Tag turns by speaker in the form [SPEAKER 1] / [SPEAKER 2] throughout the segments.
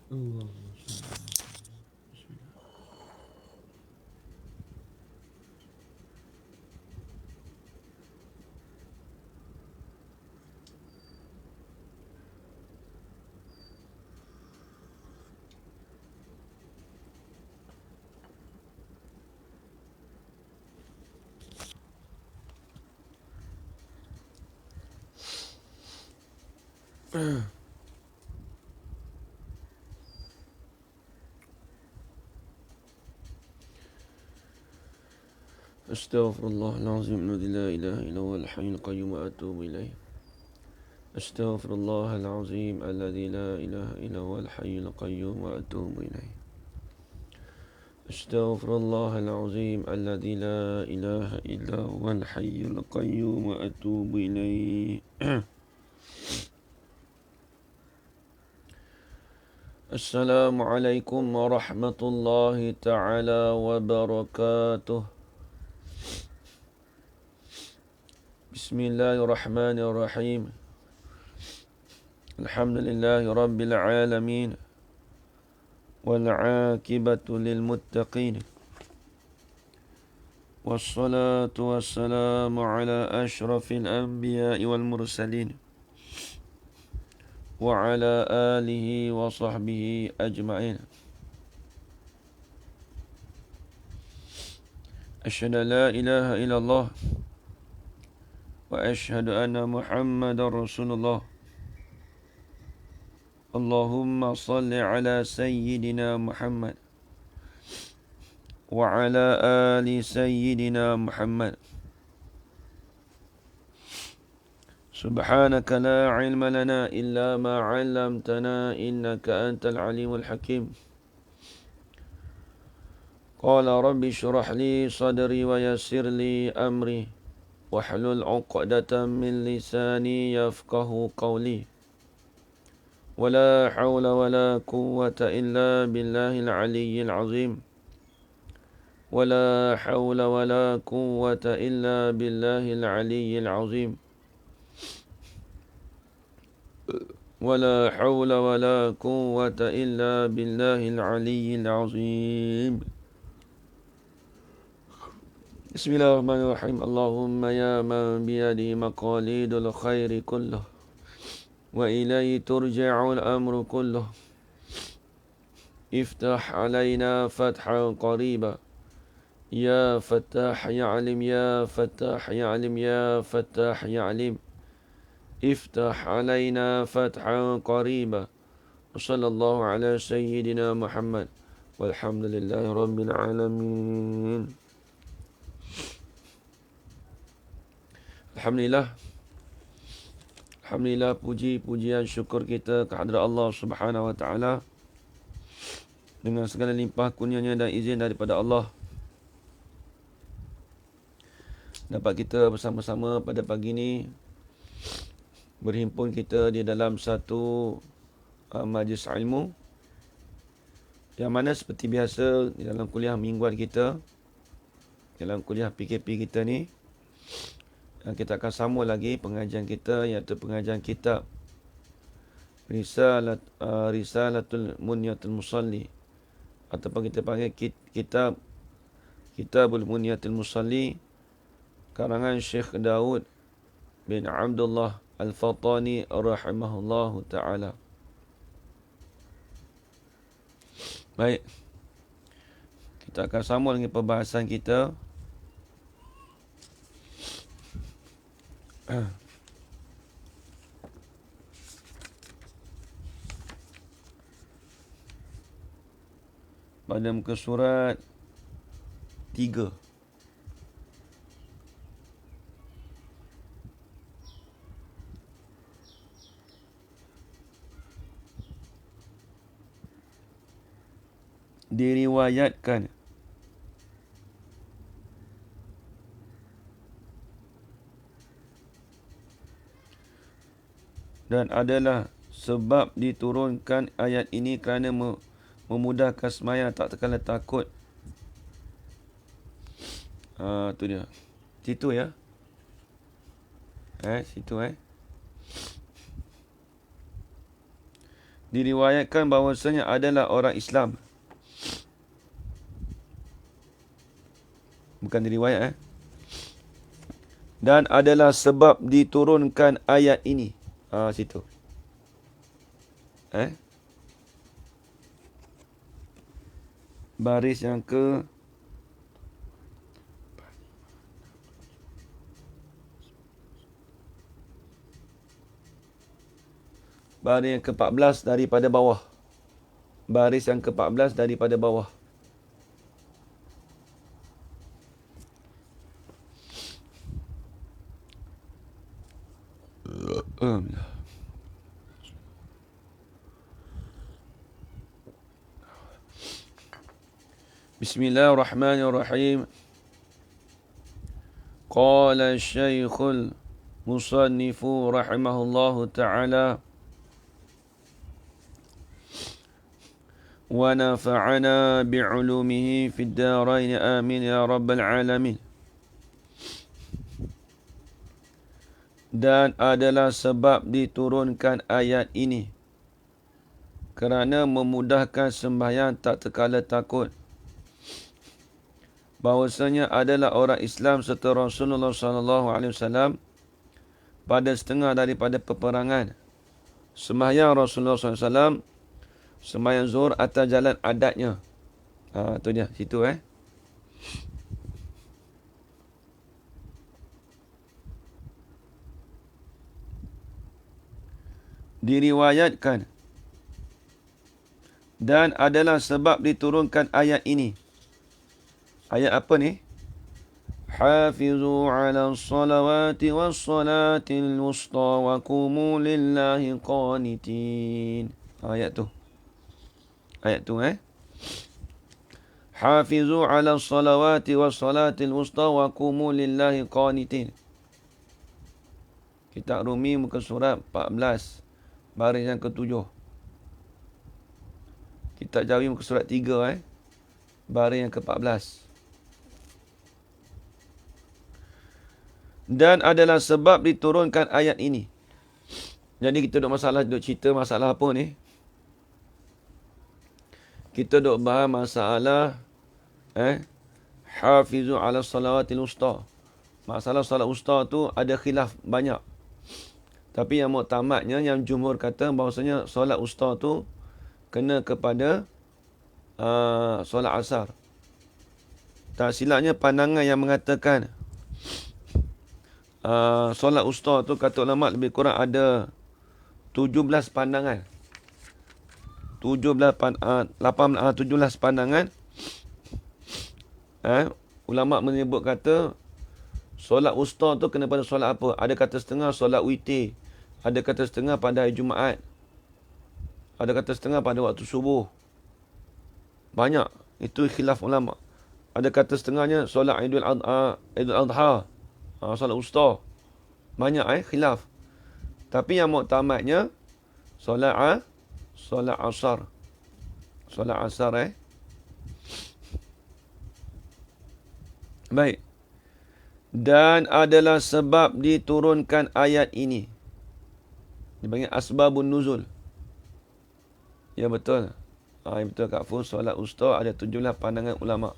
[SPEAKER 1] Allahumma salli. Bismillah. Astaghfirullahalazim alladzi la ilaha illa huwal hayyul qayyum wa atubu ilaih. Astaghfirullahalazim alladzi la ilaha illa huwal hayyul qayyum wa atubu ilaih. Astaghfirullahalazim alladzi la ilaha illa huwal hayyul qayyum wa atubu ilaih. Assalamualaikum warahmatullahi taala wabarakatuh. Bismillahirrahmanirrahim. Alhamdulillahi rabbil alamin. والعاقبة للمتقين والصلاة والسلام على أشرف الأنبياء والمرسلين وعلى آله وصحبه أجمعين. أشهد أن لا إله إلا الله وأشهد أن محمد رسول الله. اللهم صل على سيدنا محمد وعلى آل سيدنا محمد. سبحانك لا علم لنا إلا ما علمتنا إنك أنت العليم الحكيم. قال رب اشرح لي صدري ويسر لي أمري واحلل عقدة من لساني يفقه قولي. ولا حول ولا قوة إلا بالله العلي العظيم. ولا حول ولا قوة إلا بالله العلي العظيم. ولا حول ولا قوة إلا بالله العلي العظيم. بسم الله الرحمن الرحيم. اللهم يا من بيده مقاليد الخير كله وإليه ترجع الأمر كله افتح علينا فتحا قريبا يا فتاح يعلم يا فتاح يعلم يا فتاح يعلم افتح علينا فتحا قريبا. وصلى الله على سيدنا محمد والحمد لله رب العالمين. Alhamdulillah, puji-pujian syukur kita kehadrat Allah Subhanahu wa taala dengan segala limpah kurnianya dan izin daripada Allah. Dapat kita bersama-sama pada pagi ini berhimpun kita di dalam satu majlis ilmu yang mana seperti biasa di dalam kuliah mingguan kita, dalam kuliah PKP kita ni, kita akan sambung lagi pengajian kita, iaitu pengajian kitab Risalatul Munyatul Musalli, ataupun kita panggil Kitabul Munyatul Musalli, karangan Syekh Daud bin Abdullah Al-Fatani rahimahullahu ta'ala. Baik, kita akan sambung dengan perbahasan kita pada muka surat 3. Diriwayatkan dan adalah sebab diturunkan ayat ini kerana memudahkan sembahyang, tak terkala takut. Tu dia. Situ ya. Situ. Diriwayatkan bahawasanya adalah orang Islam. Bukan diriwayat Dan adalah sebab diturunkan ayat ini. Situ. Baris yang ke Baris yang ke-14 daripada bawah. Baris yang ke-14 daripada bawah. Bismillahirrahmanirrahim. Qala Syekhul Musannifu rahimahullahu ta'ala wa nafa'ana bi'ulumihi fid darain amin ya rabbal alamin. Dan adalah sebab diturunkan ayat ini kerana memudahkan sembahyang tak terkala takut, bahawasanya adalah orang Islam serta Rasulullah SAW pada setengah daripada peperangan. Sembahyang Rasulullah SAW, sembahyang zuhur atas jalan adatnya. Tu dia, situ Diriwayatkan dan adalah sebab diturunkan ayat ini. Ayat apa ni? Hafizu ala salawati was salatil wusta wa qumu lillahi qanitin. Ayat tu. Hafizu ala salawati was salatil wusta wa qumu lillahi qanitin. Kitab Rumi muka surat 14. Baris yang ke-7. Kitab Jawi muka surat 3 baris yang ke-14. Dan adalah sebab diturunkan ayat ini. Jadi kita duk cerita masalah apa ni? Kita duk bahas masalah hafizu ala salawatil wusta. Masalah salat wusta tu ada khilaf banyak. Tapi yang muktamadnya, yang jumhur kata bahawasanya solat wusta tu kena kepada solat asar. Tak silapnya pandangan yang mengatakan solat wusta tu, kata ulama lebih kurang ada 17 pandangan. 17 pandangan. Ulama menyebut kata solat wusta tu kena pada solat apa? Ada kata setengah solat witir. Ada kata setengah pada hari Jumaat. Ada kata setengah pada waktu subuh. Banyak. Itu khilaf ulama. Ada kata setengahnya solat Idul Adha. Solat wusta. Banyak khilaf. Tapi yang muktamadnya solat asar. Solat asar Baik. Dan adalah sebab diturunkan ayat ini. Dipanggil asbabun nuzul. Ya betul. Betul Kak Fu. Solat wusta ada 17 pandangan ulama.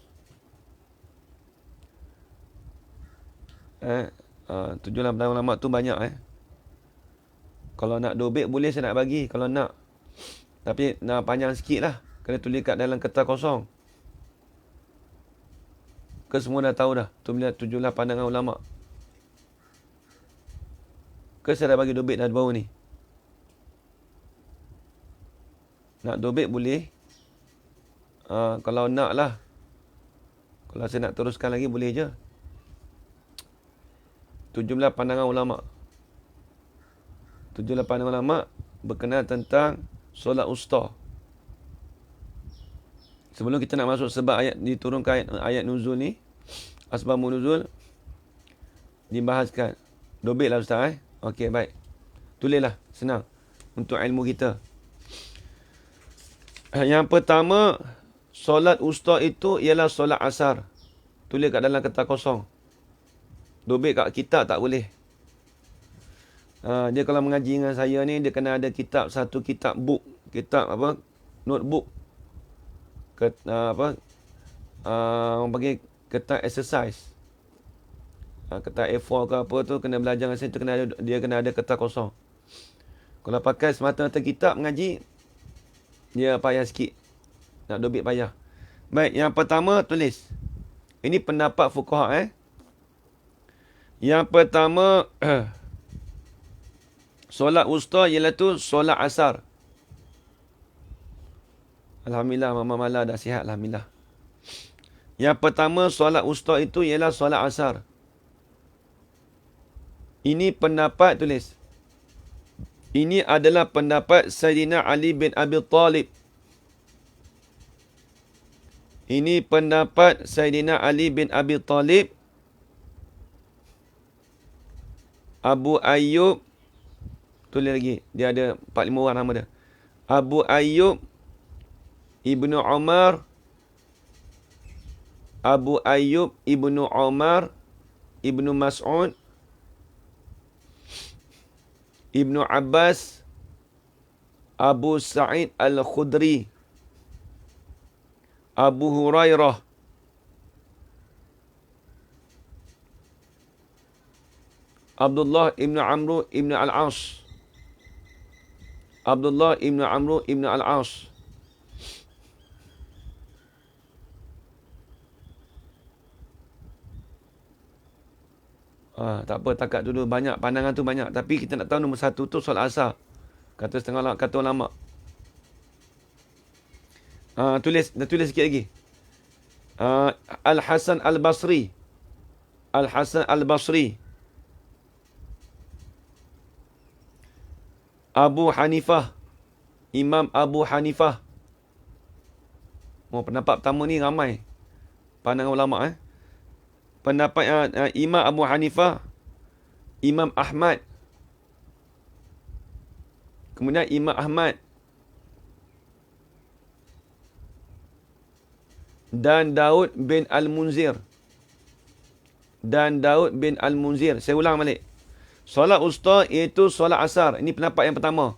[SPEAKER 1] 17 pandangan ulama tu banyak Kalau nak dobek boleh saya nak bagi. Kalau nak. Tapi nak panjang sikit lah. Kena tulis kat dalam kertas kosong. Ke semua dah tahu dah. Tu bila 17 pandangan ulama. Ke saya dah bagi dobek dah baru ni. Nak dobek boleh. Kalau nak lah. Kalau saya nak teruskan lagi boleh je. 17 pandangan ulama. 17 pandangan ulama berkenaan tentang solat wusta. Sebelum kita nak masuk sebab ayat diturunkan ayat nuzul ni, asbabun nuzul dibahaskan. Dobeklah Ustaz Okey, baik. Tulislah, senang untuk ilmu kita. Yang pertama, solat wusta itu ialah solat asar. Tulis kat dalam kertas kosong. Dobek kat kitab tak boleh. Dia kalau mengaji dengan saya ni, dia kena ada kitab, satu kitab book. kitab apa, notebook, orang panggil kertas exercise. Kertas A4 ke apa tu, kena belajar dengan saya tu, dia kena ada kertas kosong. Kalau pakai semata-mata kitab mengaji, dia payah sikit. Nak dobit payah. Baik, yang pertama tulis. Ini pendapat fuqaha. Yang pertama, solat wusta ialah tu solat asar. Alhamdulillah, Mama Mala dah sihat. Alhamdulillah. Yang pertama, solat wusta itu ialah solat asar. Ini pendapat, tulis. Ini adalah pendapat Sayyidina Ali bin Abi Talib. Ini pendapat Sayyidina Ali bin Abi Talib, Abu Ayyub, tulis lagi, dia ada 4-5 orang nama dia. Abu Ayyub, Ibnu Umar, Abu Ayyub, Ibnu Umar, Ibnu Mas'ud, Ibnu Abbas, Abu Sa'id Al-Khudri, Abu Hurairah, Abdullah ibn Amru ibn Al-As, Abdullah ibn Amru ibn Al-As, tak apa, takat dulu. Banyak, pandangan tu banyak. Tapi kita nak tahu nombor satu tu solat asar. Kata setengah kata ulama. Tulis sikit lagi. Al-Hasan Al-Basri. Al-Hasan Al-Basri. Abu Hanifah. Imam Abu Hanifah. Pendapat pertama ni ramai. Pandangan ulama. Pendapat Imam Abu Hanifah, Imam Ahmad. Kemudian Imam Ahmad dan Daud bin Al-Munzir. Dan Daud bin Al-Munzir. Saya ulang balik. Solat wusta iaitu solat asar. Ini pendapat yang pertama.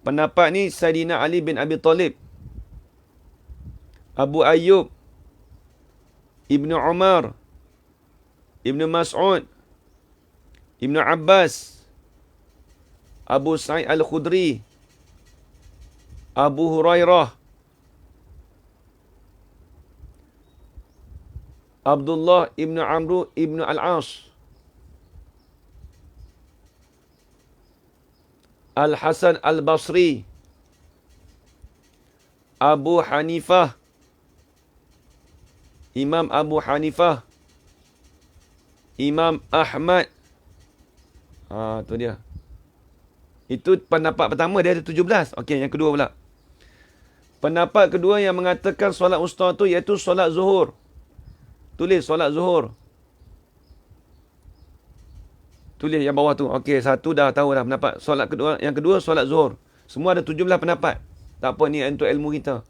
[SPEAKER 1] Pendapat ni Sayyidina Ali bin Abi Talib, Abu Ayyub, Ibnu Umar, Ibnu Mas'ud, Ibnu Abbas, Abu Sa'id Al-Khudri, Abu Hurairah, Abdullah Ibnu Amru Ibnu Al-As, Al-Hasan Al-Basri, Abu Hanifah, Imam Abu Hanifah, Imam Ahmad. Tu dia. Itu pendapat pertama, dia ada 17. Okey, yang kedua pula. Pendapat kedua yang mengatakan solat wusta tu iaitu solat zuhur. Tulis solat zuhur. Tulis yang bawah tu. Okey, satu dah tahu dah pendapat. Solat kedua, yang kedua solat zuhur. Semua ada 17 pendapat. Tak apa, ni untuk ilmu kita.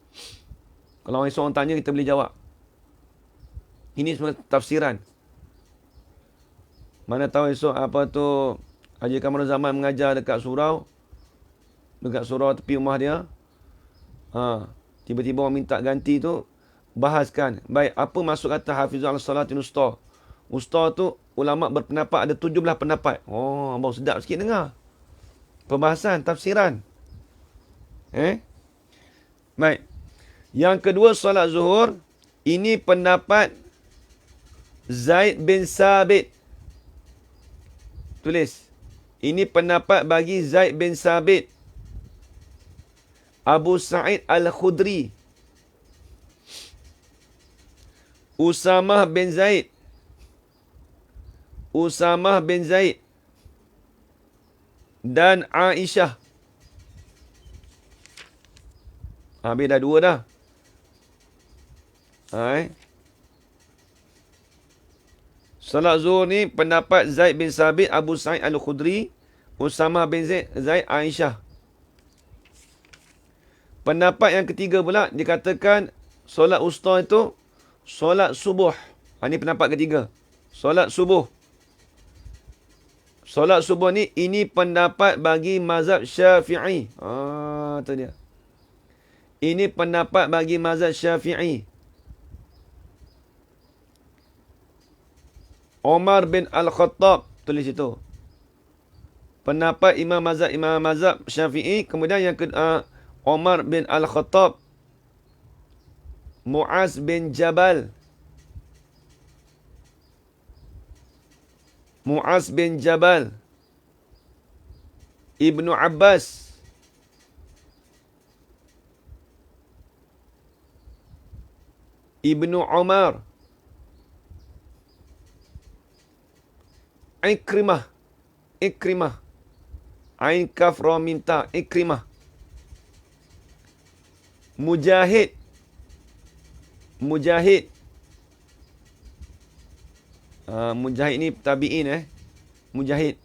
[SPEAKER 1] Kalau orang tanya, kita boleh jawab. Ini semua tafsiran. Mana tahu esok apa tu Haji Kamarul Zaman mengajar dekat surau tepi rumah dia. Tiba-tiba orang minta ganti tu, bahaskan. Baik, apa maksud kata hafizul salatin usta? Usta tu ulama berpendapat ada 17 pendapat. Abang sedap sikit dengar. Perbahasan, tafsiran. Baik. Yang kedua solat zuhur, ini pendapat Zaid bin Sabit. Tulis. Ini pendapat bagi Zaid bin Sabit, Abu Sa'id Al-Khudri, Usamah bin Zaid, dan Aisyah. Habis dah dua dah. Salat zuhur ni pendapat Zaid bin Sabit, Abu Sa'id Al-Khudri, Usamah bin Zaid, Aisyah. Pendapat yang ketiga pula dikatakan solat wusta itu solat subuh. Ini pendapat ketiga. Solat subuh. Solat subuh ni, ini pendapat bagi mazhab Syafi'i. Tu dia. Ini pendapat bagi mazhab Syafi'i. Umar bin Al-Khattab tulis itu. Pendapat imam mazhab Syafi'i. Kemudian yang kedua, Umar bin Al-Khattab, Muaz bin Jabal, Ibnu Abbas, Ibnu Umar, Ikrimah, Ain Kaf Ra Minta, Ikrimah, Mujahid, Mujahid ni tabi'in Mujahid.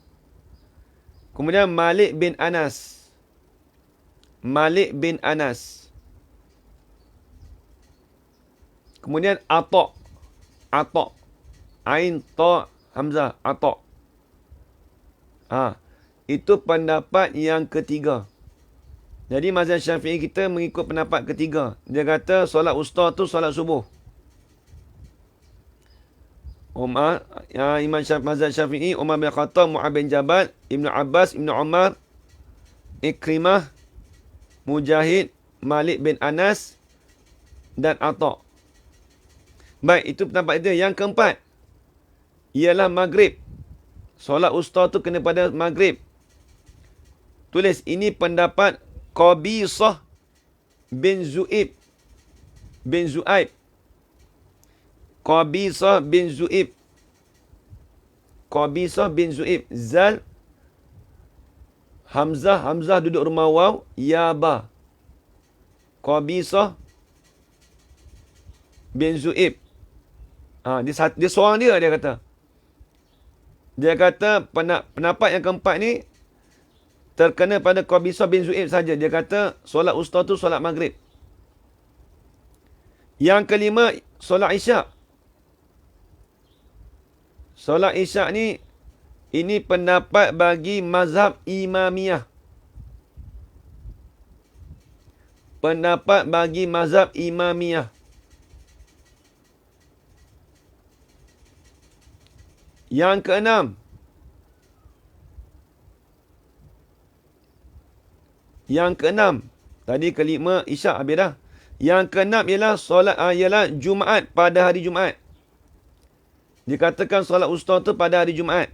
[SPEAKER 1] Kemudian Malik bin Anas. Kemudian Atha. Ain Ta Hamzah, Atha. Itu pendapat yang ketiga. Jadi mazhab Syafi'i kita mengikut pendapat ketiga. Dia kata solat wusta tu solat subuh. Imam mazhab Syafi'i, Umar bin Khattab, Mu'ad bin Jabal, Ibnu Abbas, Ibnu Umar, Ikrimah, Mujahid, Malik bin Anas dan Atha. Baik, itu pendapat dia. Yang keempat ialah maghrib. Solat wusta tu kena pada maghrib. Tulis, ini pendapat Qabisah bin Zu'aib. Qabisah bin Zu'aib. Zal, Hamzah duduk rumah waw, ya ba. Qabisah bin Zu'aib. Dia seorang dia kata. Dia kata pendapat yang keempat ni terkena pada Qabisah bin Zu'aib saja. Dia kata solat wusta tu solat maghrib. Yang kelima, solat isyak. Solat isyak ni, ini pendapat bagi mazhab Imamiyah. Yang keenam, tadi kelima isyak habis dah. Yang keenam ialah Jumaat, pada hari Jumaat. Dikatakan solat wusta tu pada hari Jumaat.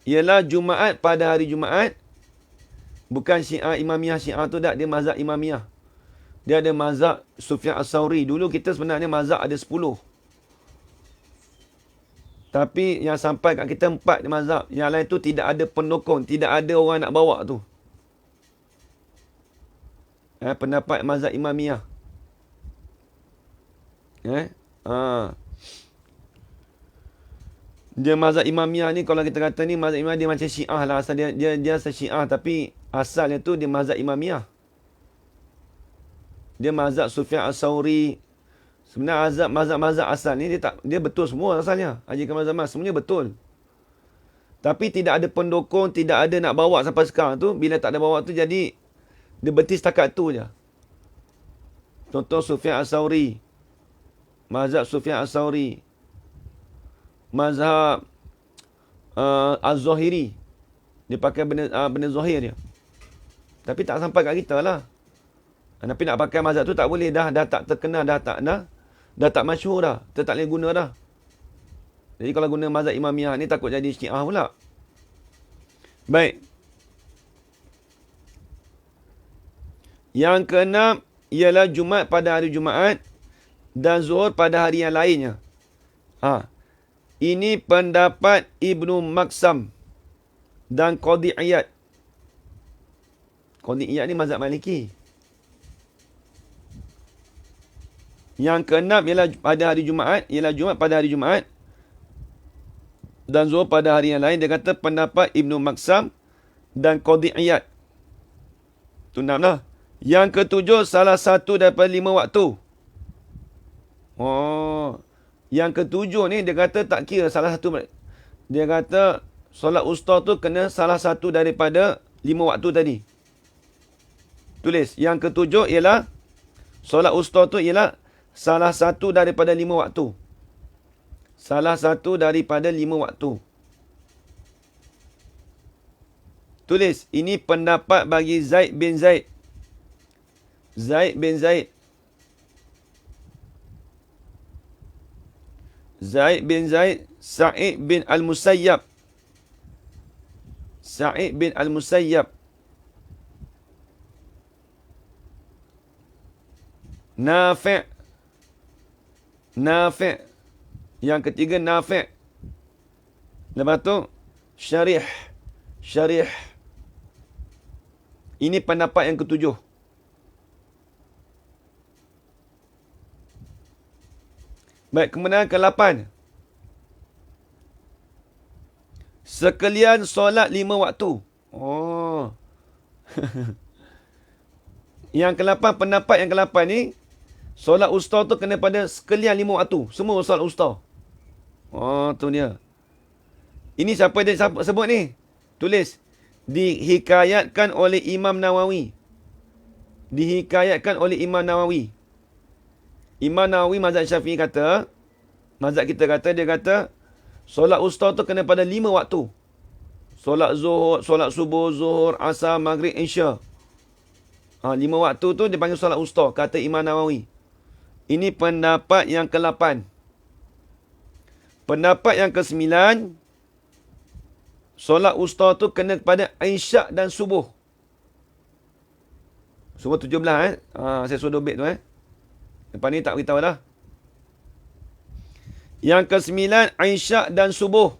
[SPEAKER 1] Ialah Jumaat pada hari Jumaat. Bukan Syiah Imamiyah. Syiah tu tak, dia mazhab Imamiyah. Dia ada mazhab Sufyan As-Sawri. Dulu kita sebenarnya mazhab ada 10. Tapi yang sampai kat kita 4 mazhab. Yang lain tu tidak ada pendukung. Tidak ada orang nak bawa tu. Pendapat mazhab Imamiyah. Dia mazhab Imamiyah ni, kalau kita kata ni mazhab Imamiyah, dia macam Syiah lah. Asal dia asal Syiah, tapi asalnya tu dia mazhab Imamiyah. Dia mazhab Sufyan As-Sawri. Sebenarnya mazhab asal ni dia betul semua asalnya. Ajikan mazhab semuanya betul. Tapi tidak ada pendukung, tidak ada nak bawa sampai sekarang tu. Bila tak ada bawa tu, jadi dia berhenti setakat tu je. Contoh Sufyan As-Sawri. Mazhab Sufyan As-Sawri. Mazhab Az-Zahiri. Dia pakai benda zahir dia. Tapi tak sampai kat kita lah. Tapi nak pakai mazhab tu tak boleh. Dah tak terkenal, dah tak masyhur dah. Kita tak boleh guna dah. Jadi kalau guna mazhab Imamiyah ni takut jadi Syiah pula. Baik. Yang keenam ialah Jumaat pada hari Jumaat dan Zuhur pada hari yang lainnya. Ini pendapat Ibnu Maksam dan Qadhi Iyad. Qadhi Iyad ni mazhab Maliki. Yang keenam ialah pada hari Jumaat, Jumaat pada hari Jumaat dan Zuhur pada hari yang lain. Dia kata pendapat Ibnu Maksam dan Qadhi Iyad. Itu 6 lah. Yang ketujuh, salah satu daripada 5 waktu. Oh. Yang ketujuh ni, dia kata tak kira salah satu. Dia kata, solat usta tu kena salah satu daripada 5 waktu tadi. Tulis, yang ketujuh ialah, solat usta tu ialah salah satu daripada 5 waktu. Salah satu daripada 5 waktu. Tulis, ini pendapat bagi Zaid bin Zaid. Zaid bin Zaid. Zaid bin Zaid, Sa'id bin Al-Musayyab. Sa'id bin Al-Musayyab. Nafi'. Nafi'. Yang ketiga Nafi'. Lepas tu Syarih. Syarih. Ini pendapat yang ketujuh. Baik, kemudian ke-8. Sekalian solat 5 waktu. Oh. Yang ke-8, pendapat yang ke-8 ni, solat usta tu kena pada sekalian 5 waktu. Semua solat usta. Oh, tu dia. Ini siapa dia sebut ni? Tulis. Dihikayatkan oleh Imam Nawawi. Dihikayatkan oleh Imam Nawawi. Imam Nawawi mazhab Syafi'i kata, mazhab kita kata, dia kata, solat usta tu kena pada 5 waktu. Solat zuhur, solat subuh, zuhur, asar, maghrib, isya. 5 waktu tu dipanggil solat usta, kata Imam Nawawi. Ini pendapat yang ke-8. Pendapat yang ke-9, solat usta tu kena kepada isyak dan subuh. Subuh 17 saya suruh dobit tu Lepas ni tak beritahu dah. Yang ke-9, isyak dan subuh.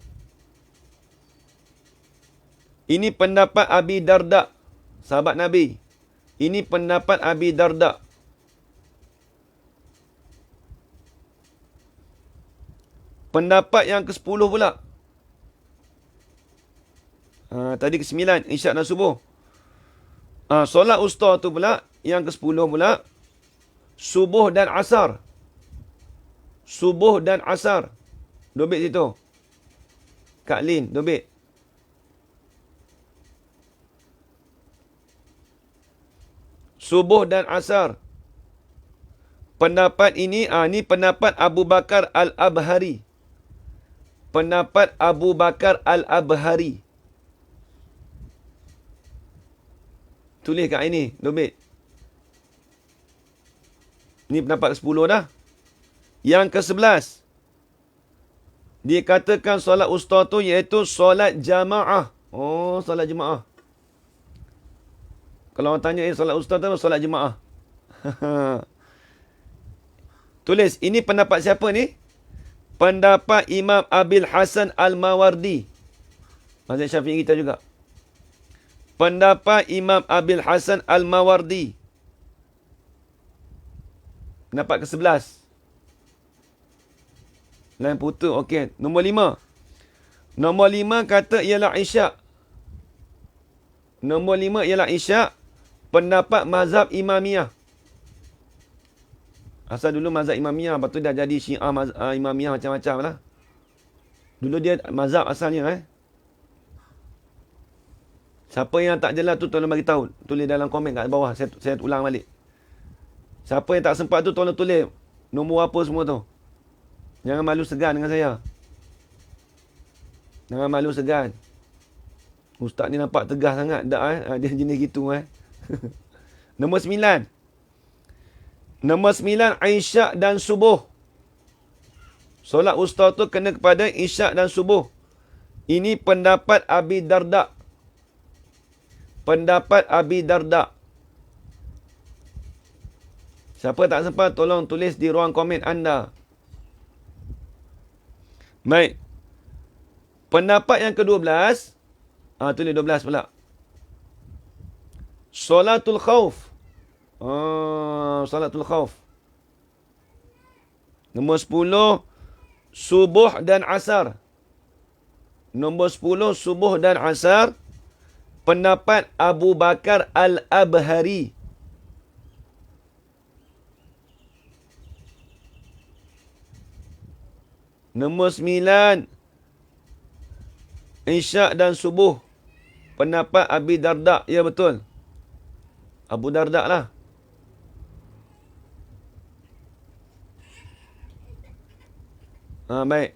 [SPEAKER 1] Ini pendapat Abi Darda, sahabat Nabi. Ini pendapat Abi Darda. Pendapat yang ke-10 pula. Tadi ke-9, isyak dan subuh. Solat usta tu pula, yang ke-10 pula, subuh dan asar. Subuh dan asar. Dobit situ. Kak Lin, dobit. Subuh dan asar. Pendapat ini, ni pendapat Abu Bakar Al-Abhari. Pendapat Abu Bakar Al-Abhari. Tulis kat ini, dobit. Ini pendapat ke-10 dah. Yang ke-11. Dikatakan solat usta tu iaitu solat jamaah. Oh, solat jemaah. Kalau orang tanya, solat usta tu solat jemaah. Tulis, ini pendapat siapa ni? Pendapat Imam Abil Hasan Al-Mawardi. Mazhab Syafi'i kita juga. Pendapat Imam Abil Hasan Al-Mawardi. Pendapat ke-11. Lain putus. Okey. Nombor 5. Nombor 5 kata ialah isyak. Nombor 5 ialah isyak. Pendapat mazhab Imamiyah. Asal dulu mazhab Imamiyah. Lepas tu dah jadi Syiah Imamiyah macam-macam lah. Dulu dia mazhab asalnya. Siapa yang tak jelas tu tolong bagi tahu. Tulis dalam komen kat bawah. Saya ulang balik. Siapa yang tak sempat tu tolong tulis nombor apa semua tu. Jangan malu segan dengan saya. Jangan malu segan. Ustaz ni nampak tegas sangat. Tak dia jenis gitu Nombor 9. Nombor 9, isyak dan subuh. Solat usta tu kena kepada isyak dan subuh. Ini pendapat Abi Darda. Pendapat Abi Darda. Siapa tak sempat, tolong tulis di ruang komen anda. Baik. Pendapat yang ke-12. Tulis 12 pula. Solatul khauf. Solatul khauf. Nombor 10. Subuh dan asar. Nombor 10. Subuh dan asar. Pendapat Abu Bakar Al-Abhari. Nombor 9, Isyak dan subuh. Pendapat Abi Darda. Ya, betul. Abu Darda lah. Baik.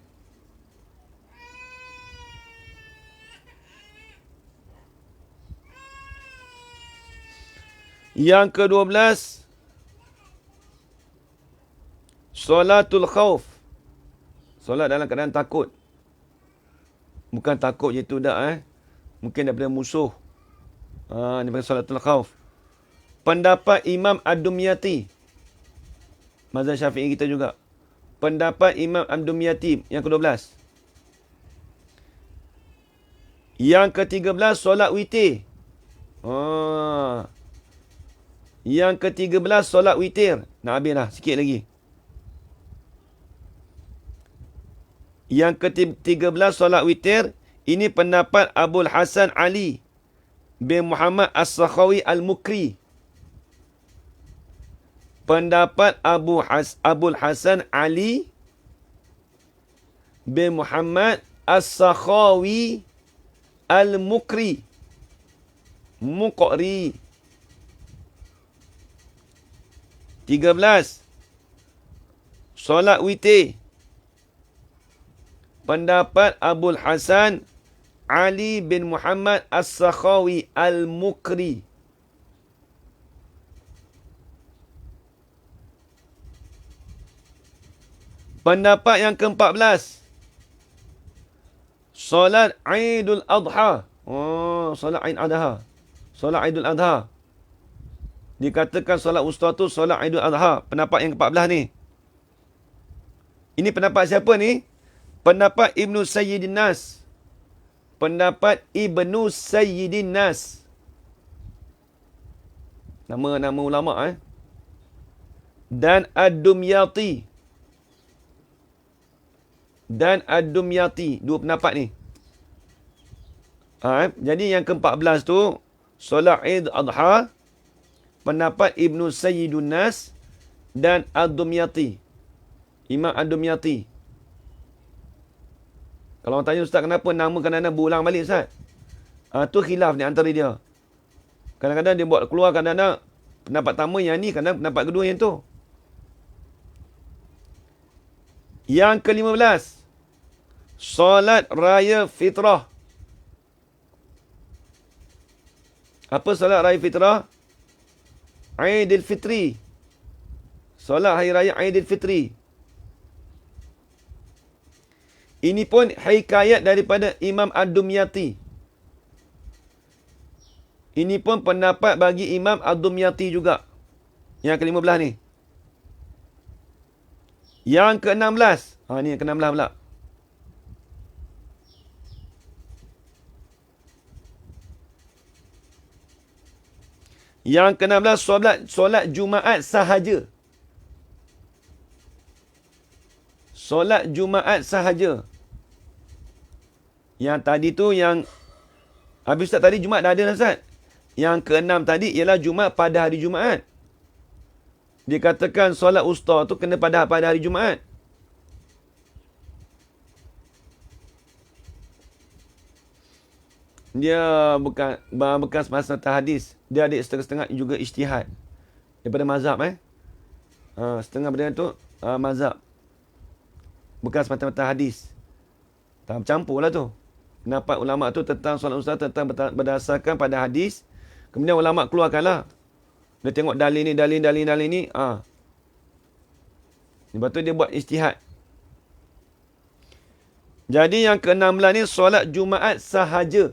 [SPEAKER 1] Yang ke-12, Solatul Khauf. Solat dalam keadaan takut. Bukan takut je tu dah Mungkin daripada musuh. Ini panggil Solatul Khauf. Pendapat Imam Ad-Dumyati. Mazhab Syafi'i kita juga. Pendapat Imam Ad-Dumyati yang ke-12. Yang ke-13, solat witir. Yang ke-13, solat witir. Nak habis dah, sikit lagi. Yang ke-13, solat witir. Ini pendapat Abul Hasan Ali bin Muhammad As-Sakhawi Al-Mukri. Pendapat Abul Hasan Ali bin Muhammad As-Sakhawi Al-Mukri. Muqri. 13. Solat witir. Pendapat Abul Hasan Ali bin Muhammad As-Sakhawi Al-Mukri. Pendapat yang ke-14. Solat Aidul Adha. Solat Aidul Adha. Solat Aidul Adha. Dikatakan solat wusta tu solat Aidul Adha. Pendapat yang ke-14 ni. Ini pendapat siapa ni? Pendapat Ibnu Sayyidin Nas. Pendapat Ibnu Sayyidin Nas. Nama-nama ulama' Dan Ad-Dumyati. Dan Ad-Dumyati. Dua pendapat ni. Jadi yang ke-14 tu, solat Aid Adha, pendapat Ibnu Sayyidun Nas dan Ad-Dumyati. Imam Ad-Dumyati. Kalau orang tanya, Ustaz, kenapa nama kadang-kadang berulang balik, Ustaz? Tu khilaf ni antara dia. Kadang-kadang dia buat keluar, kadang-kadang pendapat pertama yang ni, kadang pendapat kedua yang tu. Yang ke-15. Solat Raya Fitrah. Apa solat Raya Fitrah? Aidil Fitri. Solat Hari Raya Aidil Fitri. Ini pun hikayat daripada Imam Ad-Dumyati. Ini pun pendapat bagi Imam Ad-Dumyati juga. Yang ke-15 ni. Yang ke-16. Ni yang ke-16 pula. Yang ke-16, solat Jumaat sahaja. Solat Jumaat sahaja. Yang tadi tu yang habis Ustaz tadi Jumaat dah ada dah, Ustaz. Yang ke-6 tadi ialah Jumaat pada hari Jumaat. Dikatakan solat usta tu kena pada hari Jumaat. Dia bukan semasa hadis. Dia ada setengah-setengah juga ijtihad. Daripada mazhab setengah benda tu mazhab. Bukan semata-mata hadis. Tak bercampur lah tu. Pendapat ulama' tu tentang solat usta tentang berdasarkan pada hadis. Kemudian ulama' keluarkanlah. Dia tengok dalil ni. Lepas tu dia buat ijtihad. Jadi yang ke-16 ni solat Jumaat sahaja.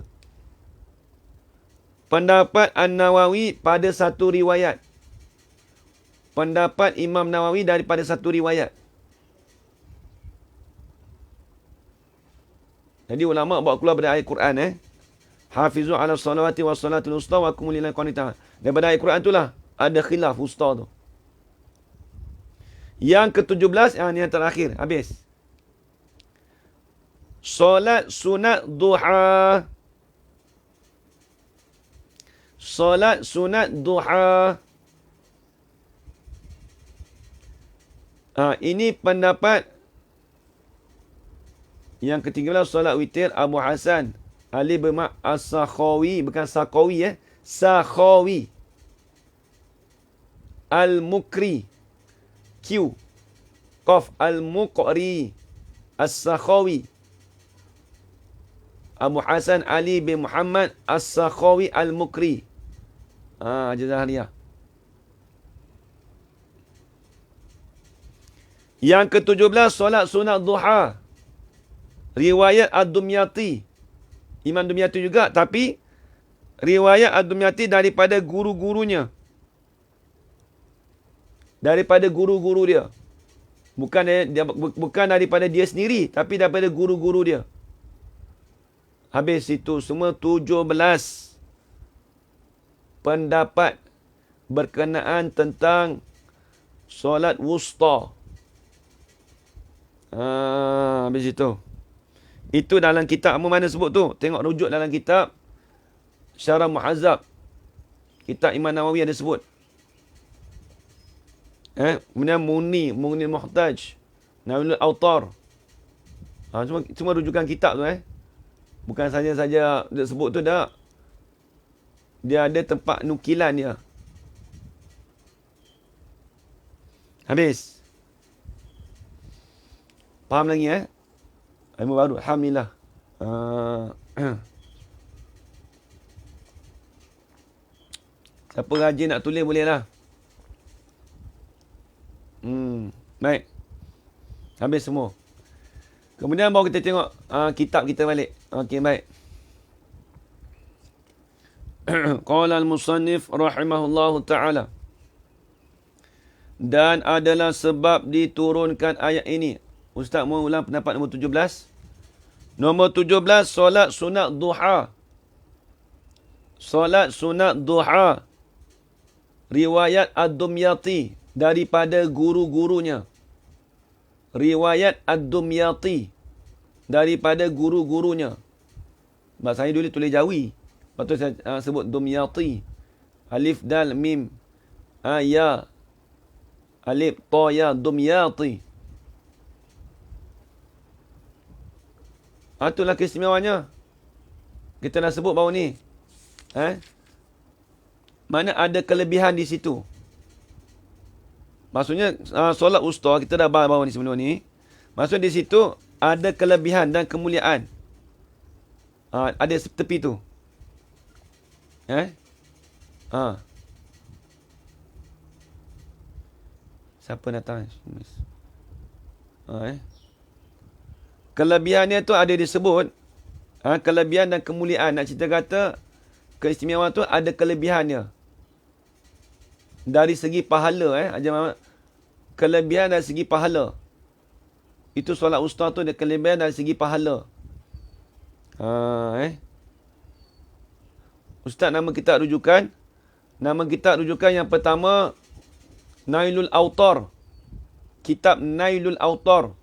[SPEAKER 1] Pendapat An-Nawawi pada satu riwayat. Pendapat Imam Nawawi daripada satu riwayat. Jadi ulama' bawa keluar dari ayat Quran Hafizu ala salawati wa salatul usta wa qumu lillahi qanitan. Daripada ayat Quran itulah ada khilaf usta tu. Yang ke-17 ni yang terakhir habis. Solat sunat duha. Solat sunat duha. Ini pendapat Yang ke-13 solat witir Abu Hasan Ali bin As-Sakhawi, bukan Sakhawi Sakhawi Al-Mukri Q Qaf Al-Muqri As-Sakhawi Abu Hasan Ali bin Muhammad As-Sakhawi Al-Mukri. Jazakallah. Yang ke-17 solat sunat duha. Riwayat Ad-Dumyati. Imam Dumyati juga, tapi riwayat Ad-Dumyati daripada guru-gurunya. Daripada guru-guru dia. Bukan daripada dia sendiri, tapi daripada guru-guru dia. Habis itu semua 17 pendapat berkenaan tentang solat wusta. Habis itu. Itu dalam kitab mana sebut tu? Tengok rujuk dalam kitab Syarah Muhazzab. Kitab Imam Nawawi ada sebut. Kemudian Mughni Muhtaj, Nailul Autar. Semua rujukan kitab tu Bukan saja-saja dia sebut tu dah. Dia ada tempat nukilan dia. Habis. Faham lagi ilmu baru. Alhamdulillah. Siapa rajin nak tulis boleh lah. Baik. Habis semua. Kemudian baru kita tengok kitab kita balik. Okey, baik. Qala al-musannif rahimahullahu ta'ala. Dan adalah sebab diturunkan ayat ini. Ustaz mau ulang pendapat nombor 17. Nombor 17, solat sunat duha. Solat sunat duha. Riwayat Ad-Dumyati daripada guru-gurunya. Riwayat Ad-Dumyati daripada guru-gurunya. Sebab saya dulu tulis Jawi. Lepas tu saya sebut Dumyati. Alif, Dal, Mim, Ya. Alif, Ta, Ya, Dumyati. Itulah keistimewanya. Kita dah sebut baru ni. Mana ada kelebihan di situ. Maksudnya solat wusta kita dah bahas baru ni sebelum ni. Maksudnya di situ ada kelebihan dan kemuliaan. Ada tepi tu. Siapa datang? Kelebihannya tu ada disebut. Kelebihan dan kemuliaan. Nak cerita kata keistimewaan tu ada kelebihannya. Dari segi pahala. Kelebihan dari segi pahala. Itu solat wusta tu ada kelebihan dari segi pahala. Ustaz, nama kitab rujukan. Nama kitab rujukan yang pertama, Nailul Autar. Kitab Nailul Autar.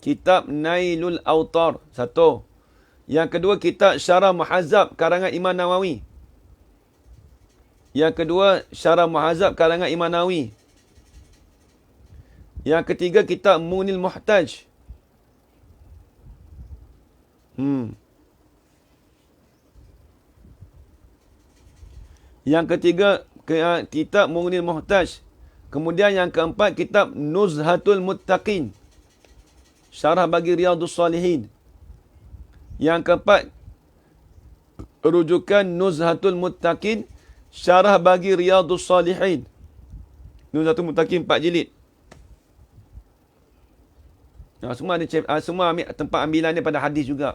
[SPEAKER 1] Kitab Nailul Autar. Satu. Yang kedua, kitab Syarah Muhazzab karangan Imam Nawawi. Yang kedua, Syarah Muhazzab karangan Imam Nawawi. Yang ketiga, kitab Mughni Muhtaj. Yang ketiga, kitab Mughni Muhtaj. Kemudian yang keempat, kitab Nuzhatul Muttaqin. Syarah bagi Riyadhus Salihin. Yang keempat, rujukan Nuzhatul Muttaqin. Syarah bagi Riyadhus Salihin. Nuzhatul Muttaqin 4 jilid. Semua ada semua ambil tempat ambilan dia pada hadis juga.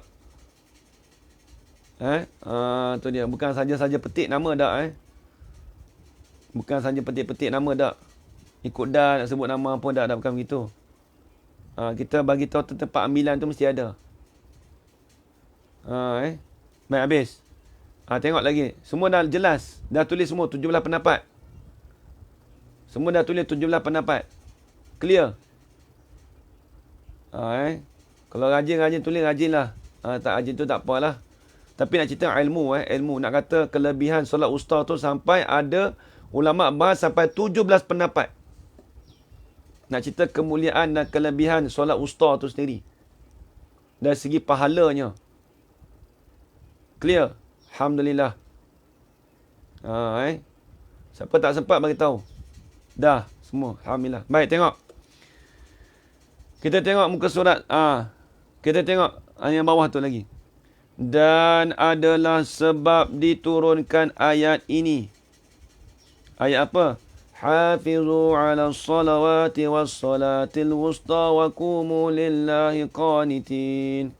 [SPEAKER 1] Tu dia. Bukan saja-saja petik nama dak. Bukan saja petik-petik nama dak. Ikut dah nak sebut nama apa dak, bukan begitu. Kita bagi tahu tempat ambilan tu mesti ada. Baik, habis. Tengok lagi. Semua dah jelas. Dah tulis semua 17 pendapat. Semua dah tulis 17 pendapat. Clear? Kalau rajin tulis rajinlah. Tak rajin tu tak apalah. Tapi nak cerita ilmu ilmu nak kata kelebihan solat wusta tu sampai ada ulama bahas sampai 17 pendapat. Nak cerita kemuliaan dan kelebihan solat wusta tu sendiri. Dari segi pahalanya. Clear? Alhamdulillah. Siapa tak sempat bagi tahu? Dah, semua. Alhamdulillah. Baik, tengok. Kita tengok muka surat. Kita tengok yang bawah tu lagi. Dan adalah sebab diturunkan ayat ini. Ayat apa? Hafizu ala salawati was salatil wusta wa qumu lillahi qanitin.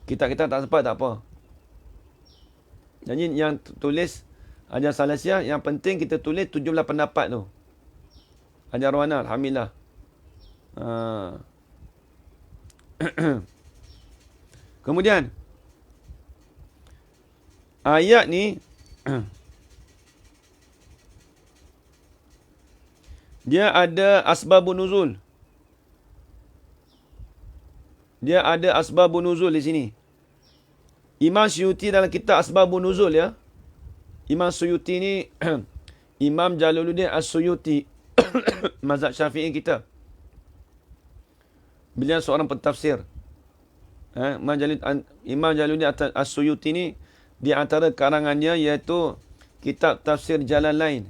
[SPEAKER 1] Kita tak sempat tak apa. Jadi yang tulis Ajar Salasiah, yang penting kita tulis 17 pendapat tu. Ajar Wana, Alhamdulillah. Kemudian, ayat ni, dia ada asbabun nuzul. Dia ada asbabun nuzul di sini. Imam Suyuti dalam kitab Asbabun Nuzul ya. Imam Suyuti ni Imam Jalaluddin As-Suyuti mazhab Syafi'i kita. Beliau seorang pentafsir. Imam Jalaluddin As-Suyuti ni di antara karangannya iaitu kitab tafsir Jalan Lain.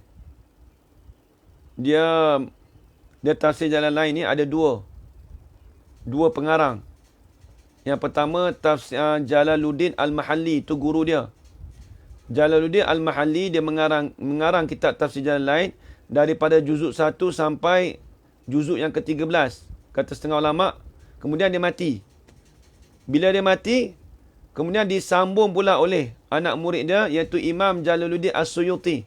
[SPEAKER 1] Dia tafsir Jalan Lain ni ada dua pengarang. Yang pertama tafsir Jalaluddin Al-Mahalli, itu guru dia. Jalaluddin Al-Mahalli dia mengarang kitab tafsir Jalan Lain daripada juzuk 1 sampai juzuk yang ke-13. Kata setengah ulama, kemudian dia mati. Bila dia mati, kemudian disambung pula oleh anak murid dia iaitu Imam Jalaluddin As-Suyuti.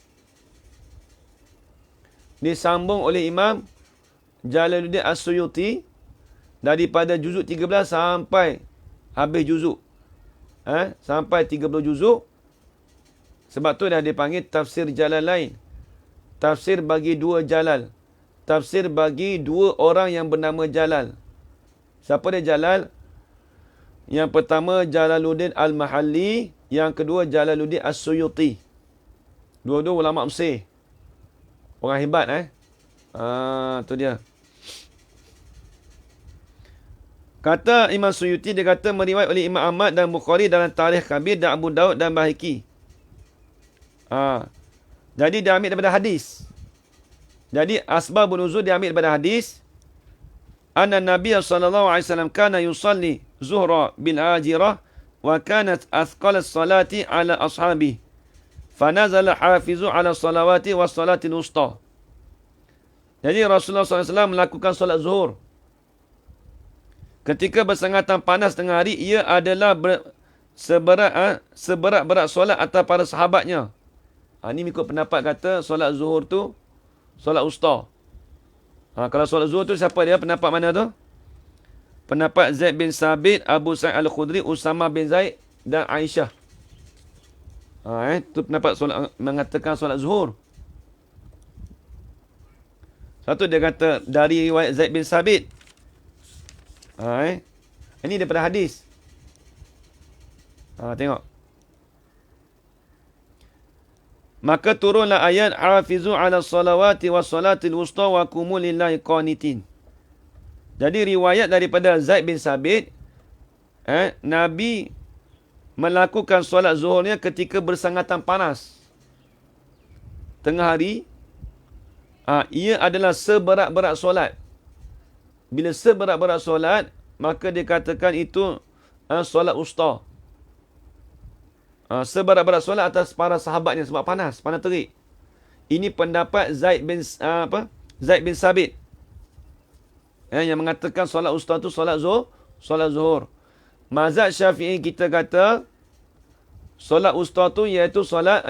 [SPEAKER 1] Disambung oleh Imam Jalaluddin As-Suyuti daripada juzuk 13 sampai habis juzuk. Sampai 30 juzuk. Sebab tu dah dipanggil tafsir Jalan Lain. Tafsir bagi dua Jalal. Tafsir bagi dua orang yang bernama Jalal. Siapa dia Jalal? Yang pertama Jalaluddin Al-Mahalli, yang kedua Jalaluddin As-Suyuti. Dua-dua ulama Mesir. Orang hebat tu dia. Kata Imam Suyuti, dia kata meriwayat oleh Imam Ahmad dan Bukhari dalam Tarikh Kabir dan Abu Daud dan Bahiki. Jadi dia ambil daripada hadis. Jadi asbabun nuzul dia ambil daripada hadis. Anna Nabi sallallahu alaihi wasallam kana yusalli zuhra bil ajirah wa kanat athqal as-salati ala ashabi. Fanazala hafizu ala salawati was salatil wusta. Jadi Rasulullah SAW melakukan solat zuhur. Ketika bersangatan panas tengah hari, ia adalah seberat-berat solat atas para sahabatnya. Ini mengikut pendapat kata solat zuhur tu solat wusta. Kalau solat zuhur tu siapa dia? Pendapat mana tu? Pendapat Zaid bin Sabit, Abu Sa'id Al-Khudri, Usama bin Zaid dan Aisyah. Itu pendapat solat, mengatakan solat zuhur. Satu dia kata dari riwayat Zaid bin Sabit. Ini daripada hadis. Tengok. Maka turunlah ayat hafizu ala salawati was salatil wusta wa qumu lillahi qanitin. Jadi riwayat daripada Zaid bin Sabit, Nabi melakukan solat zuhurnya ketika bersangatan panas. Tengah hari. Ia adalah seberat-berat solat. Bila seberat-berat solat, maka dikatakan itu solat wusta. Seberat-berat solat atas para sahabatnya sebab panas terik. Ini pendapat Zaid bin Sabit. Yang mengatakan solat wusta itu solat zuhur. Mazhab Syafi'i kita kata solat wusta itu iaitu solat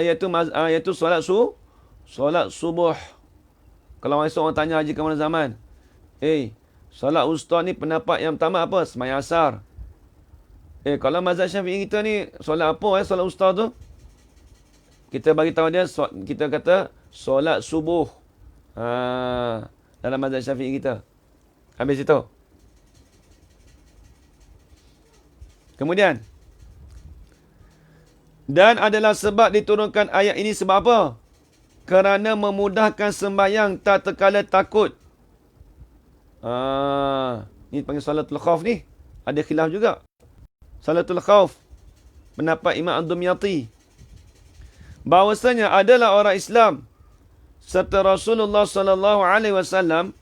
[SPEAKER 1] subuh. Kalau orang tanya Haji Kamal Zaman, solat wusta ni pendapat yang pertama apa? Sembahyang asar. Kalau mazhab Syafi'i kita ni solat apa solat wusta tu? Kita bagi tahu dia, kita kata solat subuh. Dalam mazhab Syafi'i kita. Habis itu. Kemudian. Dan adalah sebab diturunkan ayat ini sebab apa? Kerana memudahkan sembahyang tak terkala takut. Ni panggil salatul khauf ni. Ada khilaf juga. Salatul khauf. Pendapat Imam Ad-Dumyati. Bahawasanya adalah orang Islam serta Rasulullah sallallahu alaihi wasallam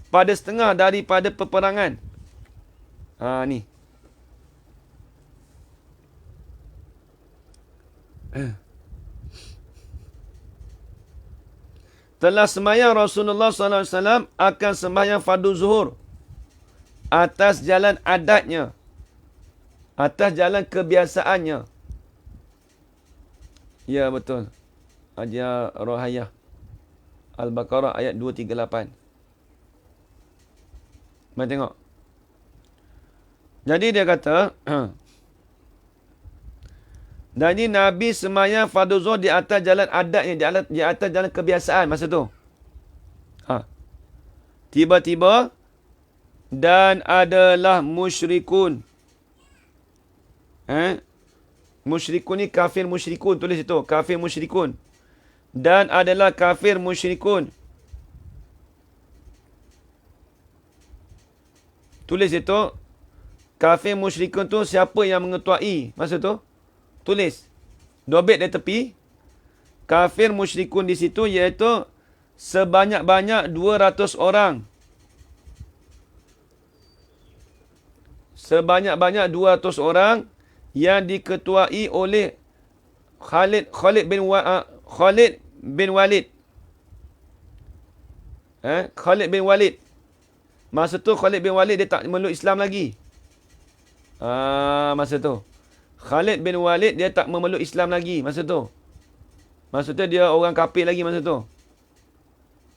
[SPEAKER 1] pada setengah daripada peperangan. Ni. Telah sembahyang Rasulullah sallallahu alaihi wasallam akan sembahyang fardu zuhur atas jalan adatnya, atas jalan kebiasaannya. Ya, betul. Hajiah Rohayah. Al-Baqarah ayat 238. Mari tengok. Jadi dia kata, jadi Nabi sembahyang fardu zuhur di atas jalan adatnya, di atas jalan kebiasaan masa tu. Tiba-tiba dan adalah musyrikun. Musyrikun ni kafir musyrikun. Tulis itu. Kafir musyrikun. Dan adalah kafir musyrikun. Tulis itu. Kafir musyrikun tu siapa yang mengetuai masa tu? Tulis. Dobit di tepi. Kafir musyrikun di situ iaitu sebanyak-banyak 200 orang. Sebanyak-banyak 200 orang yang diketuai oleh Khalid bin Walid. Khalid bin Walid. Masa tu Khalid bin Walid dia tak memeluk Islam lagi. Masa tu Khalid bin Walid dia tak memeluk Islam lagi masa tu. Masa tu dia orang kafir lagi masa tu.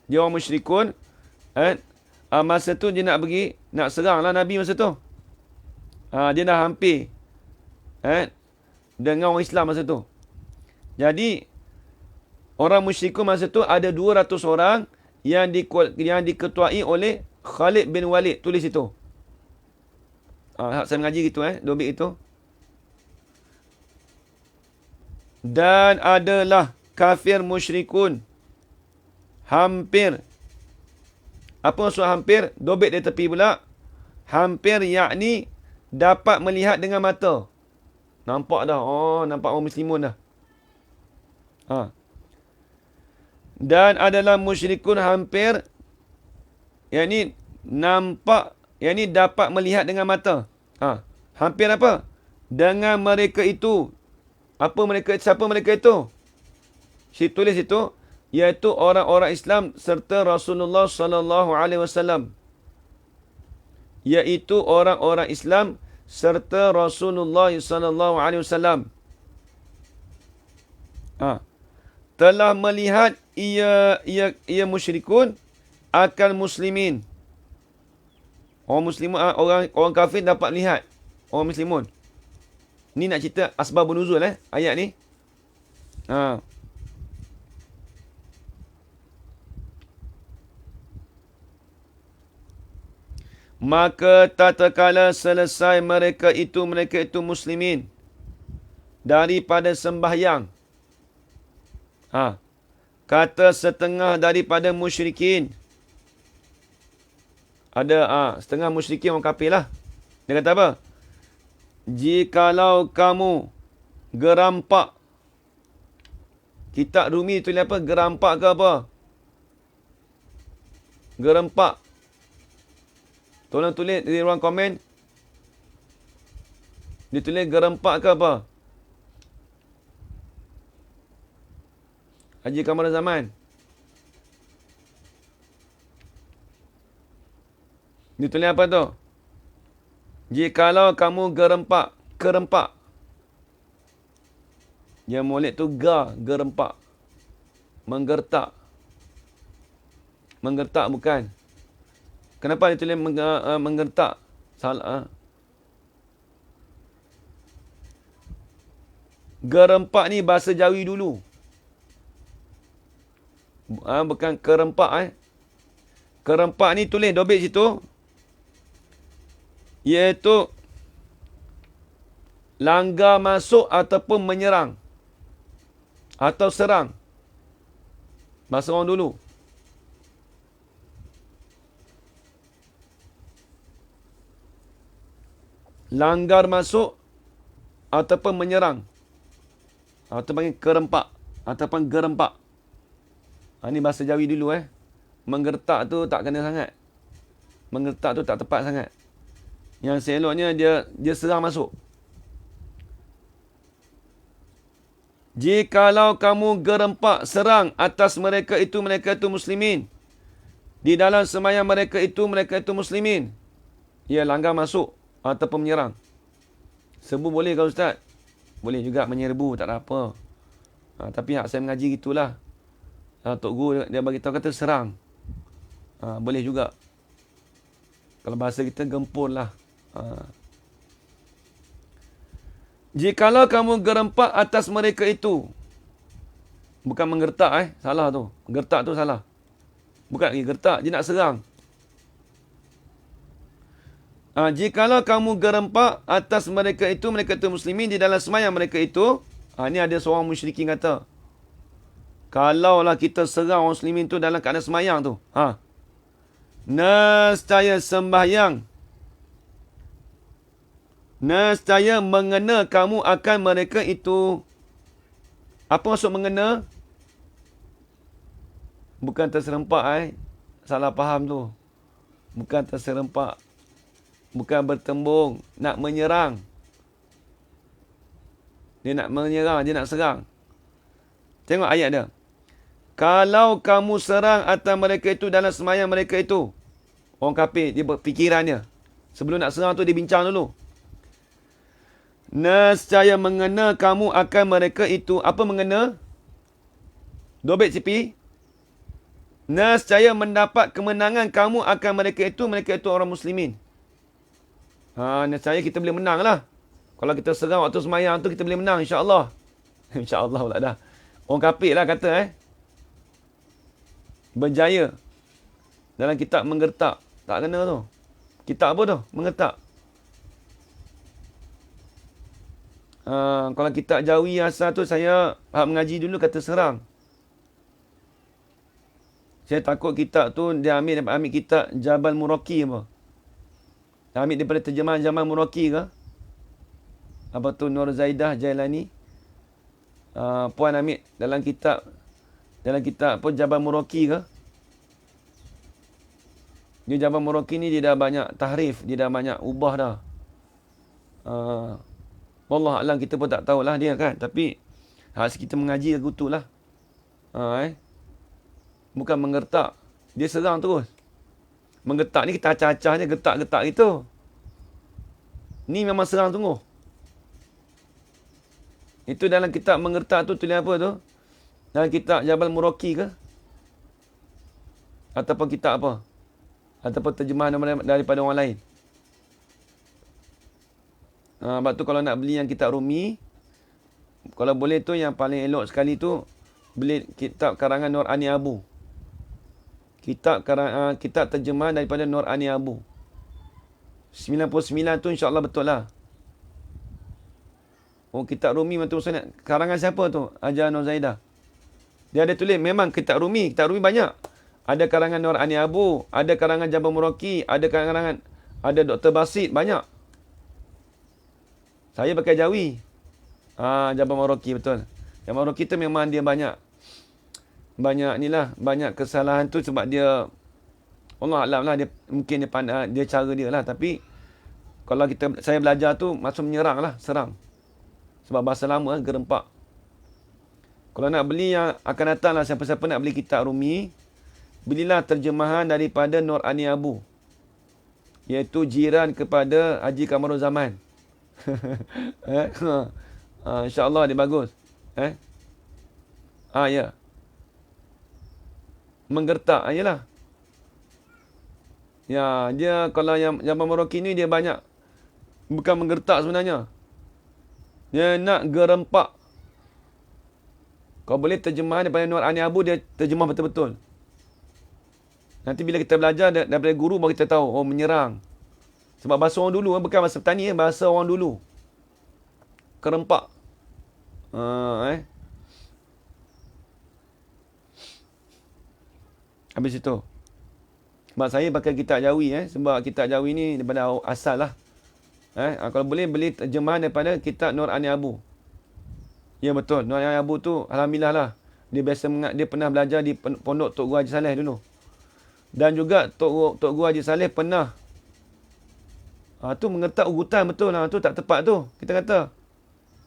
[SPEAKER 1] Dia orang musyrikun. Masa tu dia nak pergi, nak seranglah Nabi masa tu. Dia dah hampir dengan orang Islam masa tu. Jadi orang musyrikun masa tu ada 200 orang yang diketuai oleh Khalid bin Walid. Tulis itu. Saya mengaji gitu dobit itu. Dan adalah kafir musyrikun. Hampir. Apa maksud hampir? Dobit di tepi pula. Hampir yakni dapat melihat dengan mata. Nampak dah. Nampak orang muslimun dah. Dan adalah musyrikun hampir. Yakni nampak. Yakni dapat melihat dengan mata. Hampir apa? Dengan mereka itu. Siapa mereka itu? Tulis itu. Iaitu orang-orang Islam serta Rasulullah sallallahu alaihi wasallam. Iaitu orang-orang Islam serta Rasulullah sallallahu alaihi wasallam. Telah melihat ia musyrikun akan muslimin. Orang kafir dapat lihat orang muslimun. Ni nak cerita asbabun nuzul ayat ni. Maka tatkala selesai mereka itu muslimin daripada sembahyang. Kata setengah daripada musyrikin. Ada setengah musyrikin orang kafir lah. Dia kata apa? Jikalau kamu gerampak. Kitab Rumi tulis apa? Gerampak ke apa? Gerempak. Tolong tulis di ruang komen. Dia tulis gerempak ke apa? Haji Kamal Zaman. Dia tulis apa tu? Jikalau kamu kerempak. Yang molek tu gerempak. Menggertak. Menggertak bukan. Kenapa dia tulis menggertak? Salah. Gerempak ni bahasa Jawi dulu. Bukan kerempak. Kerempak ni tulis dobit situ. Iaitu langgar masuk ataupun menyerang. Atau serang. Bahasa orang dulu. langgar masuk ataupun menyerang. Atau panggil kerempak ataupun gerempak. Ini bahasa Jawi dulu Menggertak tu tak kena sangat. Menggertak tu tak tepat sangat. Yang seloknya dia serang masuk. Jikalau kamu gerempak serang atas mereka itu muslimin. Di dalam sembahyang mereka itu muslimin. Ia langgar masuk ataupun menyerang. Serbu boleh ke Ustaz? Boleh juga menyerbu, tak ada apa. Tapi hak saya mengaji gitulah. Tok Guru dia bagi tahu kata serang. Boleh juga. Kalau bahasa kita gempur lah. Jikalau kamu gerempak atas mereka itu. Bukan menggertak salah tu. Gertak tu salah. Bukan lagi gertak, dia nak serang. Jikalau kamu gerempak atas mereka itu muslimin di dalam sembahyang mereka itu. Ni ada seorang musyrikin kata. Kalaulah kita serang orang muslimin tu dalam keadaan sembahyang tu. Nescaya sembahyang. Nescaya mengena kamu akan mereka itu. Apa maksud mengena? Bukan terserempak Salah faham tu. Bukan terserempak. Bukan bertembung. Nak menyerang. Dia nak menyerang. Dia nak serang. Tengok ayat dia. Kalau kamu serang atas mereka itu dalam sembahyang mereka itu. Orang kafir. Dia berfikirannya. Sebelum nak serang tu dia bincang dulu. Nescaya mengena kamu akan mereka itu. Apa mengena? Dobit CP. Nescaya mendapat kemenangan kamu akan mereka itu orang muslimin. Nescaya kita boleh menang lah. Kalau kita serang waktu sembahyang tu kita boleh menang insya-Allah. Insya-Allah pula dah. Orang kafir lah kata berjaya. Dalam kitab menggertak. Tak kena tu. Kitab apa tu? Menggertak. Kalau kitab Jawi asal tu saya mengaji dulu kata serang. Saya takut kitab tu dia ambil kitab Jabal Muraki apa. Dia ambil daripada terjemahan Jabal Muraki ke? Apa tu Nur Zaidah Jailani. Puan ambil dalam kitab apa Jabal Muraki ke? Dia Jabal Muraki ni dia dah banyak tahrif, dia dah banyak ubah dah. Wallah alam kita pun tak tahulah dia kan. Tapi harus kita mengaji lagu tu lah. Bukan menggertak. Dia serang terus. Menggertak ni kita acah-acah je. Getak-getak gitu. Ni memang serang tunggu. Itu dalam kitab menggertak tu tulis apa tu? Dalam kitab Jabal Muraki ke? Ataupun kitab apa? Ataupun terjemahan daripada orang lain. Sebab tu kalau nak beli yang kitab Rumi, kalau boleh tu yang paling elok sekali tu, beli kitab karangan Nur Ani Abu. Kitab terjemahan daripada Nur Ani Abu. 99 tu insya-Allah betul lah. Kitab Rumi betul sangat. Karangan siapa tu? Hajar Nur Zaidah. Dia ada tulis memang kitab Rumi banyak. Ada karangan Nur Ani Abu, ada karangan Jabal Muraki, ada karangan ada Dr. Basit, banyak. Saya pakai Jawi. Jabal Muraki betul. Jabal Muraki tu memang dia banyak kesalahan tu sebab dia Allah Alam lah, dia mungkin dia pandai, dia cara dia lah. Tapi kalau saya belajar tu maksud menyerang lah, serang. Sebab bahasa lama gerempak. Kalau nak beli yang akan datang lah, siapa-siapa nak beli kitab Rumi, belilah terjemahan daripada Nur Ani Abu, iaitu jiran kepada Haji Kamarul Zaman. InsyaAllah dia bagus. Ya. Menggertak ajalah. Ya, dia kalau yang Jabal Muraki ni dia banyak bukan menggertak sebenarnya. Dia nak gerempak. Kau boleh terjemahan daripada Nur Ani Abu, dia terjemah betul-betul. Nanti bila kita belajar daripada guru baru kita tahu menyerang. Sebab bahasa orang dulu bukan bahasa petani, bahasa orang dulu. Kerempak. Habis itu. Sebab saya pakai kitab Jawi sebab kitab Jawi ni daripada asal lah. Kalau boleh beli terjemahan daripada kitab Nur Ani Abu. Ya betul. Nur Ani Abu tu alhamdulillah lah. Dia pernah belajar di pondok Tok Guru Haji Saleh dulu. Dan juga Tok Guru Haji Saleh pernah tu mengetak ugutan betul lah. Tu tak tepat tu. Kita kata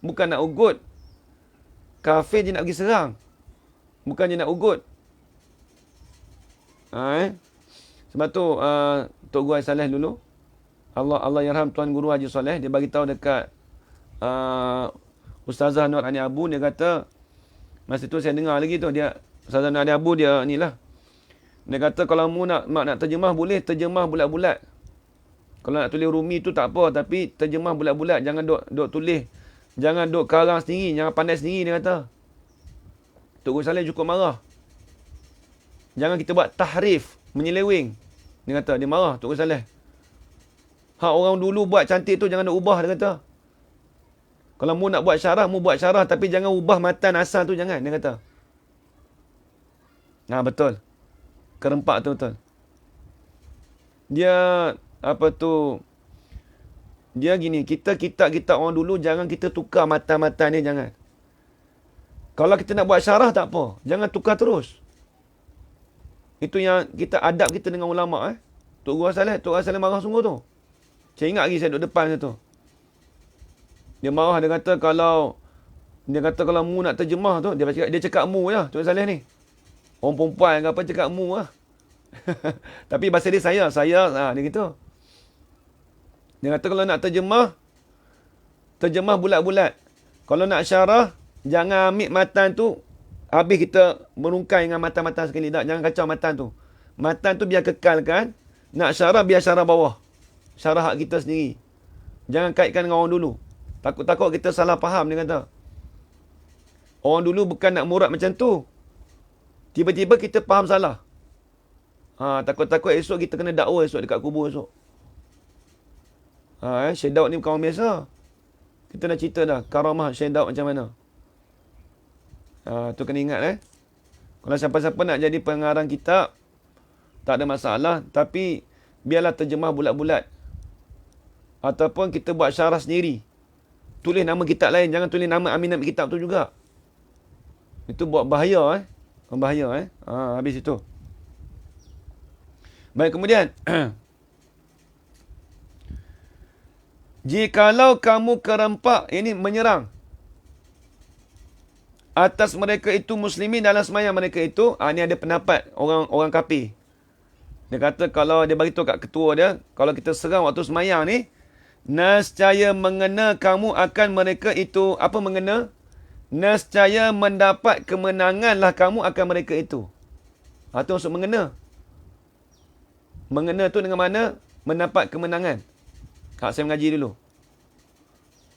[SPEAKER 1] bukan nak ugut. Kafir je nak pergi serang. Bukan je nak ugut. Sebab tu Tok Guru Haji Saleh dulu, Allah yarham Tuan Guru Haji Saleh, dia bagi tahu dekat Ustazah Nur Ani Abu, dia kata masa tu saya dengar lagi tu, dia Ustazah Nur Ani Abu dia ni lah. Dia kata kalau mu nak terjemah boleh terjemah bulat-bulat. Kalau nak tulis Rumi tu tak apa, tapi terjemah bulat-bulat, jangan duk tulis. Jangan duk karang sendiri, jangan pandai sendiri, dia kata. Tok Guru Saleh cukup marah. Jangan kita buat tahrif, menyeleweng. Dia kata, dia marah Tok Guru Saleh. Orang dulu buat cantik tu jangan nak ubah, dia kata. Kalau mu nak buat syarah, mu buat syarah, tapi jangan ubah matan asal tu, jangan, dia kata. Betul. Kerempak tu betul. Dia, dia gini, kita orang dulu, jangan kita tukar matan-matan ni, jangan. Kalau kita nak buat syarah, tak apa. Jangan tukar terus. Itu yang kita adab kita dengan ulama'. Tok Guru Saleh marah sungguh tu. Saya ingat lagi saya duduk depan tu. Dia marah, dia kata kalau mu nak terjemah tu, dia cakap mu je, Tok Guru Saleh ni. Orang perempuan ke apa cakap mu lah. Tapi bahasa dia saya, dia gitu. Dia kata kalau nak terjemah bulat-bulat. Kalau nak syarah, jangan ambil matan tu, habis kita merungkai dengan matan-matan sekali. Tak, jangan kacau matan tu. Matan tu biar kekalkan. Nak syarah, biar syarah bawah. Syarah hak kita sendiri. Jangan kaitkan dengan orang dulu. Takut-takut kita salah faham, dia kata. Orang dulu bukan nak murad macam tu. Tiba-tiba kita faham salah. Takut-takut esok kita kena dakwa esok dekat kubur esok. Syekh Daud ni bukan orang biasa. Kita dah cerita dah. Karamah Syekh Daud macam mana. Tu kena ingat. Kalau siapa-siapa nak jadi pengarang kitab, tak ada masalah. Tapi, biarlah terjemah bulat-bulat. Ataupun kita buat syarah sendiri. Tulis nama kitab lain. Jangan tulis nama aminat kitab tu juga. Itu buat bahaya. Bahaya. Habis itu. Baik, kemudian. Jikalau kamu kerempak, ini menyerang atas mereka itu muslimin dalam sembahyang mereka itu, ni ada pendapat orang kafir. Dia kata kalau dia bagi tahu kat ketua dia, kalau kita serang waktu sembahyang ni, nescaya mengena kamu akan mereka itu. Apa mengena? Nescaya mendapat kemenanganlah kamu akan mereka itu. Itu maksud mengena. Mengena tu dengan mana? Mendapat kemenangan. Saya mengaji dulu.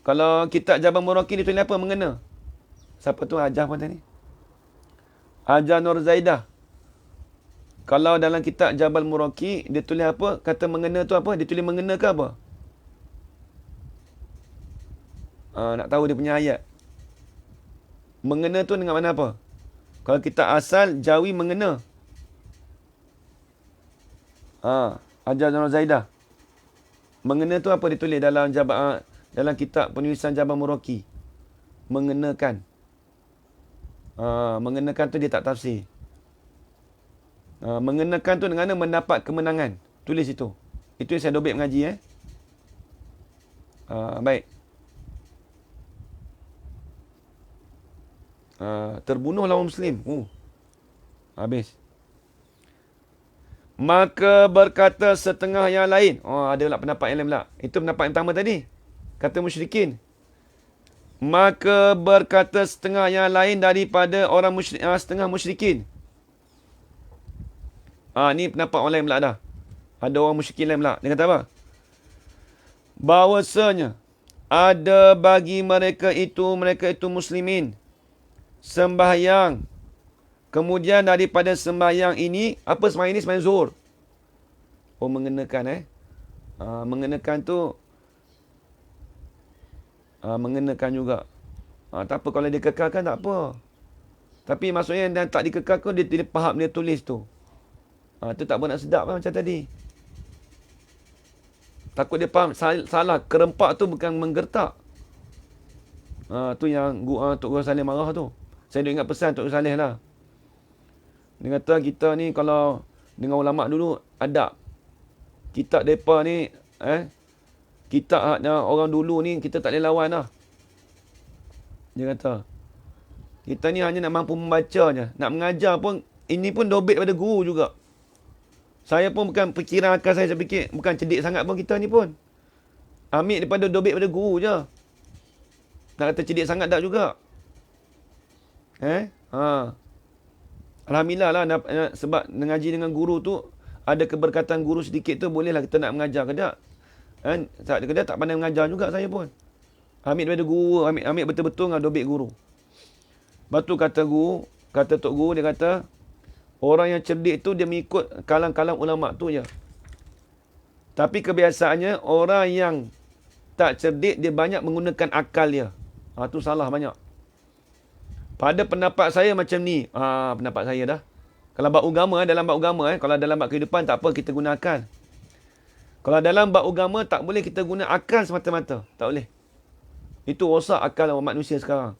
[SPEAKER 1] Kalau kitab Jabal Muraqi dia tulis apa? Mengena. Siapa tu ajar pun tadi? Ajar Nur Zaidah. Kalau dalam kitab Jabal Muraqi, dia tulis apa? Kata mengena tu apa? Dia tulis mengena ke apa? Nak tahu dia punya ayat. Mengena tu dengan mana apa? Kalau kita asal, Jawi mengena. Ajar Nur Zaidah. Mengena tu apa ditulis dalam dalam kitab penulisan Jabal Muraqi? Mengenakan. Mengenakan tu dia tak tafsir. Mengenakan tu dengan mendapat kemenangan. Tulis itu. Itu yang saya dobek mengaji. Baik. Terbunuh lawan Muslim. Habis. Maka berkata setengah yang lain. Ada pula pendapat yang lain pula. Itu pendapat yang pertama tadi. Kata musyrikin. Maka berkata setengah yang lain daripada orang setengah musyrikin. Ni pendapat orang lain pula dah. Ada orang musyrikin lain pula. Dia kata apa? Bahawasanya ada bagi mereka itu muslimin sembahyang. Kemudian daripada sembahyang ini, apa sembahyang ini? Sembahyang zuhur. Mengenakan mengenakan tu mengenakan juga. Tak apa kalau dia kekalkan, tak apa. Tapi maksudnya yang tak dikekalkan, dia faham dia tulis tu. Tu tak bernak sedap lah macam tadi. Takut dia faham salah. Kerempak tu bukan menggertak. Tu yang Tok Guru Saleh marah tu. Saya ingat pesan Tok Guru Saleh lah. Dia kata kita ni kalau dengan ulama dulu adab. Kitab mereka ni, kitab orang dulu ni kita tak boleh lawan lah. Dia kata, kita ni hanya nak mampu membaca je. Nak mengajar pun, ini pun dobit pada guru juga. Saya pun bukan fikiran akal saya fikir, bukan cerdik sangat pun kita ni pun. Ambil daripada dobit pada guru je. Nak kata cerdik sangat tak juga. Alhamdulillah lah, sebab mengaji dengan guru tu, ada keberkatan guru sedikit tu, bolehlah kita nak mengajar ke tak. Tak pandai mengajar juga saya pun. Ambil daripada guru, ambil betul-betul dengan dobit guru. Lepas tu kata Tok Guru, dia kata, orang yang cerdik tu dia mengikut kalam-kalam ulama tu je. Tapi kebiasaannya, orang yang tak cerdik, dia banyak menggunakan akal dia. Tu salah banyak. Pada pendapat saya macam ni. Pendapat saya dah. Kalau bab agama, dalam bab agama, kalau dalam bab kehidupan, tak apa kita guna akal. Kalau dalam bab agama, tak boleh kita guna akal semata-mata. Tak boleh. Itu rosak akal manusia sekarang.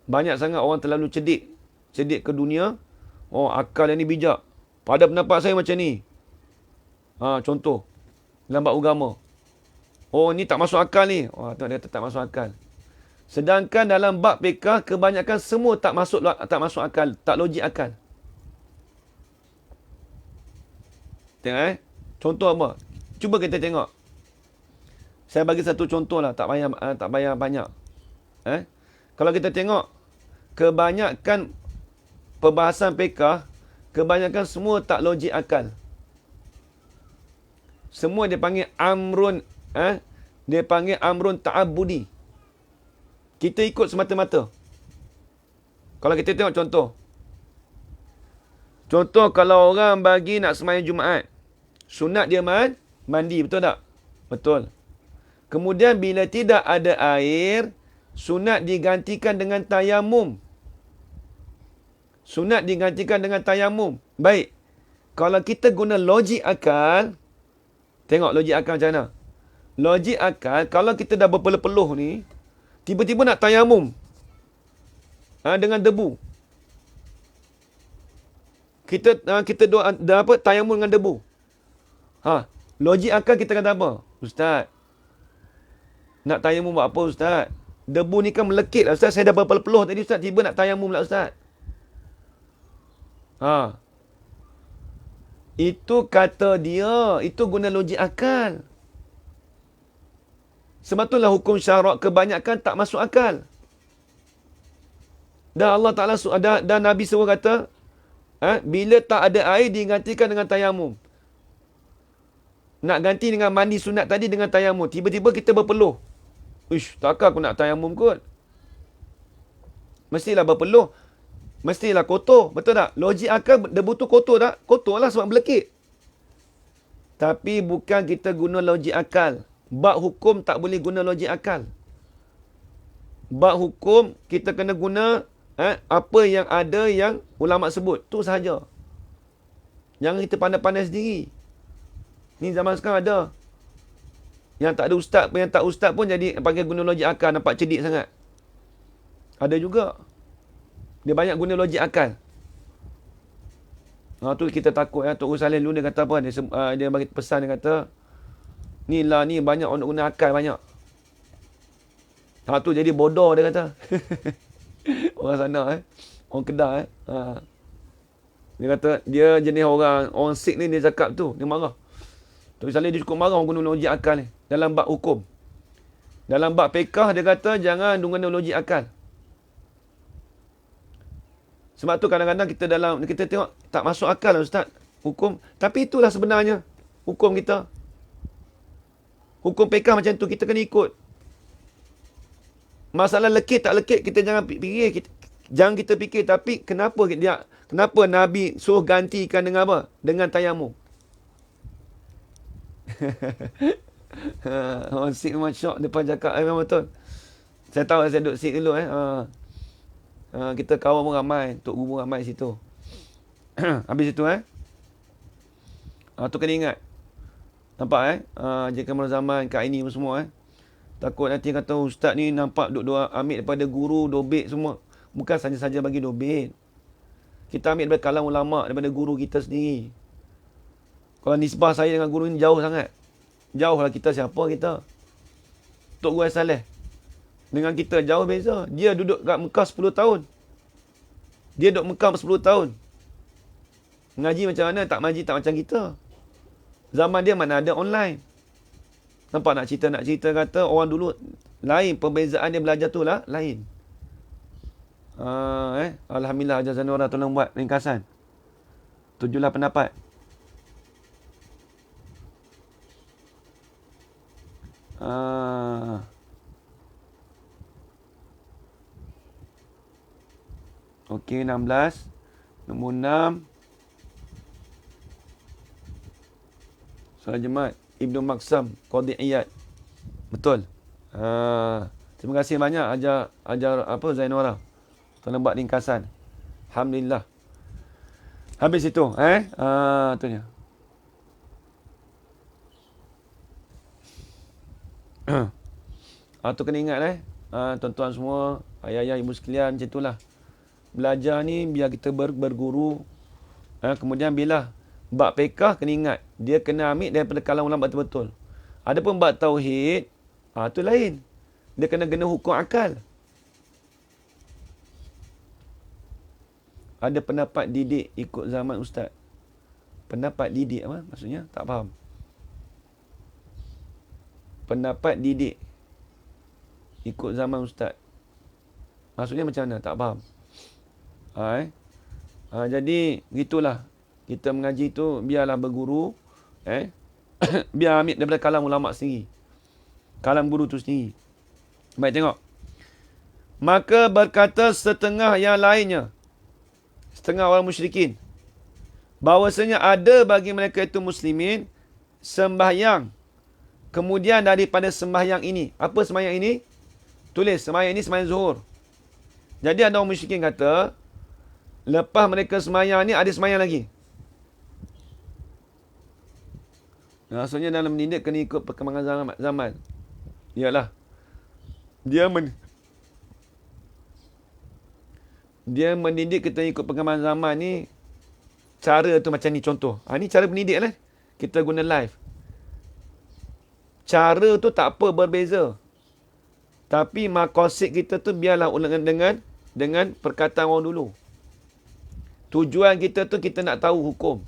[SPEAKER 1] Banyak sangat orang terlalu cerdik. Cerdik ke dunia. Akal yang ni bijak. Pada pendapat saya macam ni. Contoh. Dalam bab agama. Ni tak masuk akal ni. Dia kata tak masuk akal. Sedangkan dalam bab fiqh, kebanyakan semua tak masuk akal. Tak logik akal. Tengok Contoh apa? Cuba kita tengok. Saya bagi satu contoh lah. Tak payah banyak. Kalau kita tengok. Kebanyakan perbahasan fiqh, kebanyakan semua tak logik akal. Semua dia panggil amrun. Dia panggil amrun ta'abudi. Kita ikut semata-mata. Kalau kita tengok contoh. Contoh kalau orang bagi nak sembahyang Jumaat. Sunat dia mandi, betul tak? Betul. Kemudian bila tidak ada air, sunat digantikan dengan tayamum. Sunat digantikan dengan tayamum. Baik. Kalau kita guna logik akal, tengok logik akal macam mana. Logik akal, kalau kita dah berpeluh-peluh ni, tiba-tiba nak tayamum. Dengan debu. Kita dah tayamum dengan debu. Logik akal kita kata apa? Ustaz, nak tayamum buat apa Ustaz? Debu ni kan melekit lah Ustaz. Saya dah berpeluh tadi Ustaz. Tiba nak tayamum lah Ustaz. Itu kata dia. Itu guna logik akal. Sebab itulah hukum syarak kebanyakan tak masuk akal. Dan Allah Ta'ala dan Nabi suruh kata, bila tak ada air digantikan dengan tayamum. Nak ganti dengan mandi sunat tadi dengan tayamum. Tiba-tiba kita berpeluh. Takkan aku nak tayamum kot. Mestilah berpeluh. Mestilah kotor. Betul tak? Logik akal debu tu kotor tak? Kotor lah sebab melekit. Tapi bukan kita guna logik akal. Bab hukum tak boleh guna logik akal. Bab hukum kita kena guna apa yang ada yang ulama sebut. Tu sahaja. Jangan kita pandai-pandai sendiri. Ni zaman sekarang ada. Yang tak ada ustaz pun, yang tak ustaz pun jadi pakai guna logik akal. Nampak cerdik sangat. Ada juga. Dia banyak guna logik akal. Tu kita takut. Tok Guru Saleh dulu dia kata apa? Dia bagi pesan, dia kata, ni banyak orang guna akal banyak. Tu jadi bodoh dia kata. Orang sana orang Kedah Dia kata dia jenis orang Sikh ni, dia cakap tu, dia marah. Tok Guru Saleh dia cukup marah orang guna logik akal ni dalam bab hukum. Dalam bab fiqh dia kata jangan guna logik akal. Sebab tu kadang-kadang kita tengok tak masuk akal lah Ustaz hukum, tapi itulah sebenarnya hukum kita. Hukum fiqh macam tu, kita kena ikut. Masalah lekit tak lekit kita jangan fikir, jangan kita fikir, tapi kenapa Nabi suruh gantikan dengan apa? Dengan tayamum. Orang Sikh memang syok depan cakap memang betul. Saya tahu saya duduk Sikh dulu kita kawan pun ramai, Tok Guru pun ramai situ. Habis itu tu kena ingat. Nampak jika kamera zaman Kak Aini semua Takut nanti kata ustaz ni nampak duk ambil daripada guru, dobit semua. Bukan saja-saja bagi dobit. Kita ambil daripada kalam ulama', daripada guru kita sendiri. Kalau nisbah saya dengan guru ni jauh sangat. Jauh lah kita, siapa kita? Tok Guru Saleh. Dengan kita jauh beza. Dia duduk kat Mekah 10 tahun. Dia duduk Mekah 10 tahun. Ngaji macam mana? Tak ngaji tak macam kita. Zaman dia mana ada online. Nampak nak cerita kata orang dulu lain. Perbezaan dia belajar tu lah lain. Alhamdulillah Hajar Zanura tolong buat ringkasan. Tujuhlah pendapat. Okey, 16. Nombor 6. Soal Jemaat Ibnu Maksam Qadhi Iyad. Betul. Terima kasih banyak ajar Zainura. Tolong buat ringkasan. Alhamdulillah. Habis itu, tu dia. Tu kena ingat tuan-tuan semua, ayah-ayah, ibu sekalian, macam itulah. Belajar ni biar kita berguru. Kemudian bila bab fiqh kena ingat, dia kena ambil daripada kalam ulama betul-betul. Adapun bab tauhid, tu lain. Dia kena guna hukum akal. Ada pendapat didik ikut zaman ustaz. Pendapat didik apa maksudnya? Tak faham. Pendapat didik ikut zaman ustaz. Maksudnya macam mana? Tak faham. Jadi gitulah. Kita mengaji tu biarlah berguru, biar ambil daripada kalam ulama sendiri. Kalam guru tu sendiri. Baik, tengok. Maka berkata setengah yang lainnya, setengah orang musyrikin, bahawasanya ada bagi mereka itu muslimin sembahyang. Kemudian daripada sembahyang ini, apa sembahyang ini? Tulis, sembahyang ini sembahyang zuhur. Jadi ada orang musyrikin kata, lepas mereka sembahyang ni ada sembahyang lagi. Maksudnya dalam mendidik kena ikut perkembangan zaman. Iyalah. Dia mendidik kita ikut perkembangan zaman ni. Cara tu macam ni contoh. Ni cara mendidik lah. Kita guna live. Cara tu tak apa berbeza. Tapi maqasid kita tu biarlah dengan perkataan orang dulu. Tujuan kita tu kita nak tahu hukum.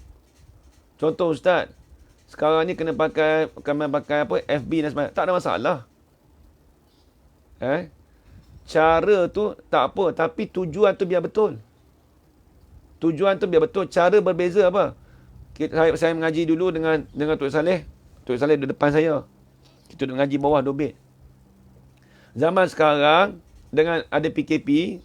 [SPEAKER 1] Contoh ustaz, sekarang ni kena pakai apa FB dan sebagainya. Tak ada masalah. Cara tu tak apa, tapi tujuan tu biar betul. Tujuan tu biar betul. Cara berbeza apa? Saya mengaji dulu dengan Tok Saleh. Tok Saleh duduk depan saya. Kita duduk mengaji bawah dobit. Zaman sekarang dengan ada PKP,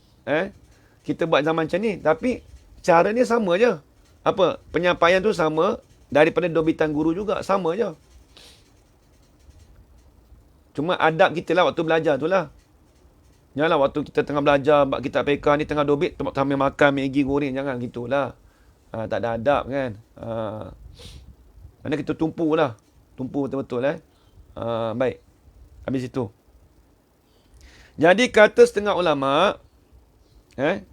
[SPEAKER 1] kita buat zaman macam ni, tapi cara ni sama je. Apa? Penyampaian tu sama. Daripada dobitan guru juga, sama je. Cuma adab kita lah waktu belajar tu lah. Janganlah waktu kita tengah belajar, kitab fiqh ni tengah dobit, sambil makan Maggi goreng, jangan gitulah. Tak ada adab kan. Mana kita tumpu lah. Tumpu betul-betul baik. Habis itu. Jadi kata setengah ulama, ya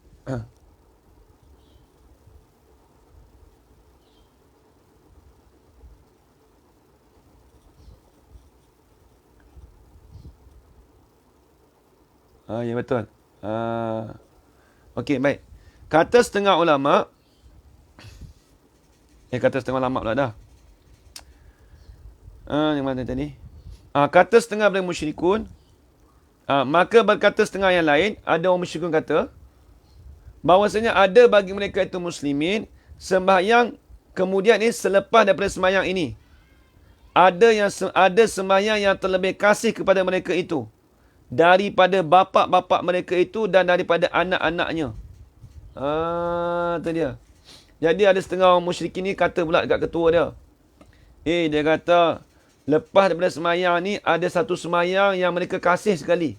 [SPEAKER 1] betul. Okey, baik. Kata setengah ulama, kata setengah ulama pula dah. Yang mana tadi? Kata setengah dari musyrikun, maka berkata setengah yang lain, ada orang musyrikun kata, bahawasanya ada bagi mereka itu muslimin, sembahyang kemudian ini selepas daripada sembahyang ini. Ada sembahyang yang terlebih kasih kepada mereka itu. Daripada bapa-bapa mereka itu dan daripada anak-anaknya. Itu dia. Jadi ada setengah orang musyrikin ni kata pula dekat ketua dia. Dia kata, lepas daripada semayang ni, ada satu semayang yang mereka kasih sekali.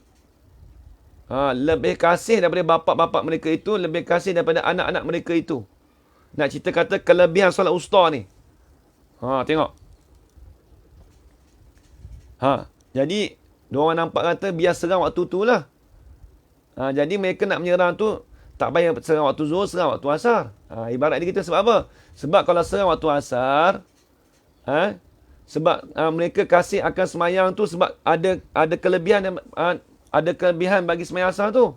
[SPEAKER 1] Lebih kasih daripada bapa-bapa mereka itu, lebih kasih daripada anak-anak mereka itu. Nak cerita kata kelebihan solat usta ni. Tengok. Jadi, diorang nampak kata biar serang waktu tu lah. Jadi mereka nak menyerang tu, tak payah serang waktu zuhur, serang waktu asar. Ibarat dia kita sebab apa? Sebab kalau serang waktu asar, sebab mereka kasih akan semayang tu sebab ada kelebihan ada kelebihan bagi semayang asar tu.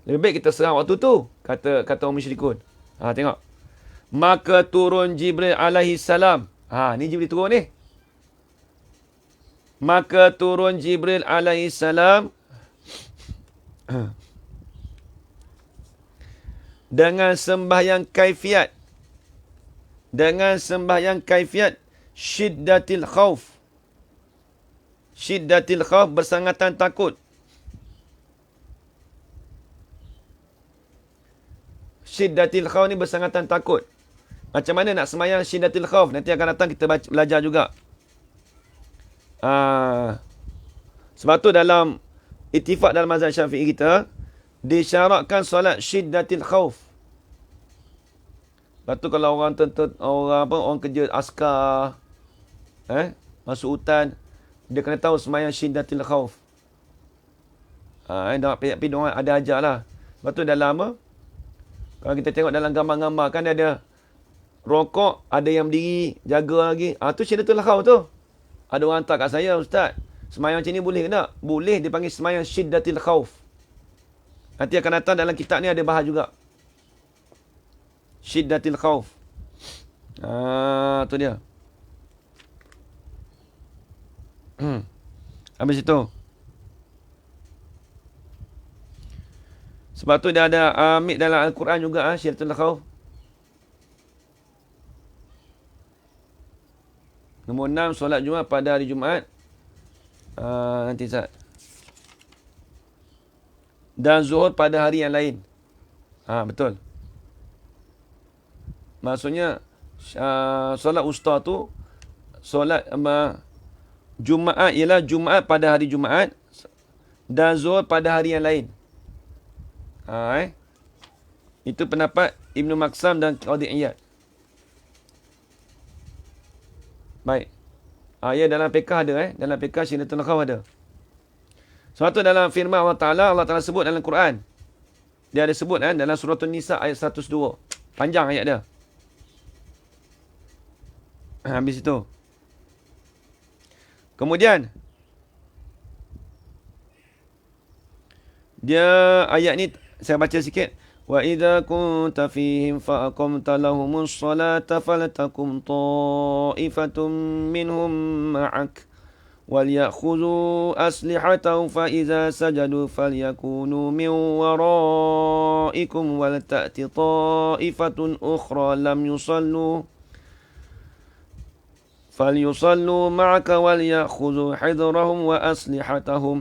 [SPEAKER 1] Lebih baik kita serang waktu tu, kata orang musyrikun. Tengok. Maka turun Jibril alaihi salam. Ni Jibril turun ni. Maka turun Jibril alaihi salam dengan sembahyang kaifiat. Dengan sembahyang kaifiat syiddatil khauf. Syiddatil khauf, bersangatan takut. Syiddatil khauf ni bersangatan takut. Macam mana nak sembahyang syiddatil khauf? Nanti akan datang kita belajar juga. Sebab tu dalam ittifaq dalam mazhab Syafi'i kita disyaratkan solat syiddatil khauf. Lepas tu kalau orang kerja askar, masuk hutan, dia kena tahu sembahyang syiddatil khauf. Tapi diorang ada ajar lah. Lepas tu dalam apa? Kalau kita tengok dalam gambar-gambar kan ada rokok, ada yang berdiri, jaga lagi. Tu syiddatil khauf tu. Ada orang hantar kat saya, Ustaz, sembahyang macam ni boleh ke tak? Boleh, dipanggil sembahyang syiddatil khauf. Nanti akan datang dalam kitab ni ada bahas juga. Syiddatil khauf. Tu dia. Habis itu. Sebab tu dia ada ambil dalam Al-Quran juga syiddatil khauf. Nombor 6, solat Jumaat pada hari Jumaat. Nanti Ustaz. Dan zuhur pada hari yang lain. Betul. Maksudnya, solat usta tu, solat Jumaat ialah Jumaat pada hari Jumaat. Dan zuhur pada hari yang lain. Itu pendapat Ibn Maksam dan Qadhi Iyad. Baik. Ya, dalam fiqh ada. Dalam fiqh syiddatul khauf ada. Sebab tu dalam firman Allah Ta'ala sebut dalam Quran. Dia ada sebut dalam surah An-Nisa ayat 102. Panjang ayat dia. Habis itu. Kemudian, dia ayat ni saya baca sikit. وَإِذَا كُنْتَ فِيهِمْ فَأَقَمْتَ لَهُمُ الصَّلَاةَ فَلْتَقُمْ طَائِفَةٌ مِّنْهُمْ مَعَكَ وَلْيَأْخُذُوا أَسْلِحَتَهُمْ فَإِذَا سَجَدُوا فَلْيَكُونُوا مِنْ وَرَائِكُمْ وَلْتَأْتِ طَائِفَةٌ أُخْرَى لَمْ يُصَلُّوا فَلْيُصَلُّوا مَعَكَ وَلْيَأْخُذُوا حِذْرَهُمْ وَأَسْلِحَتَهُمْ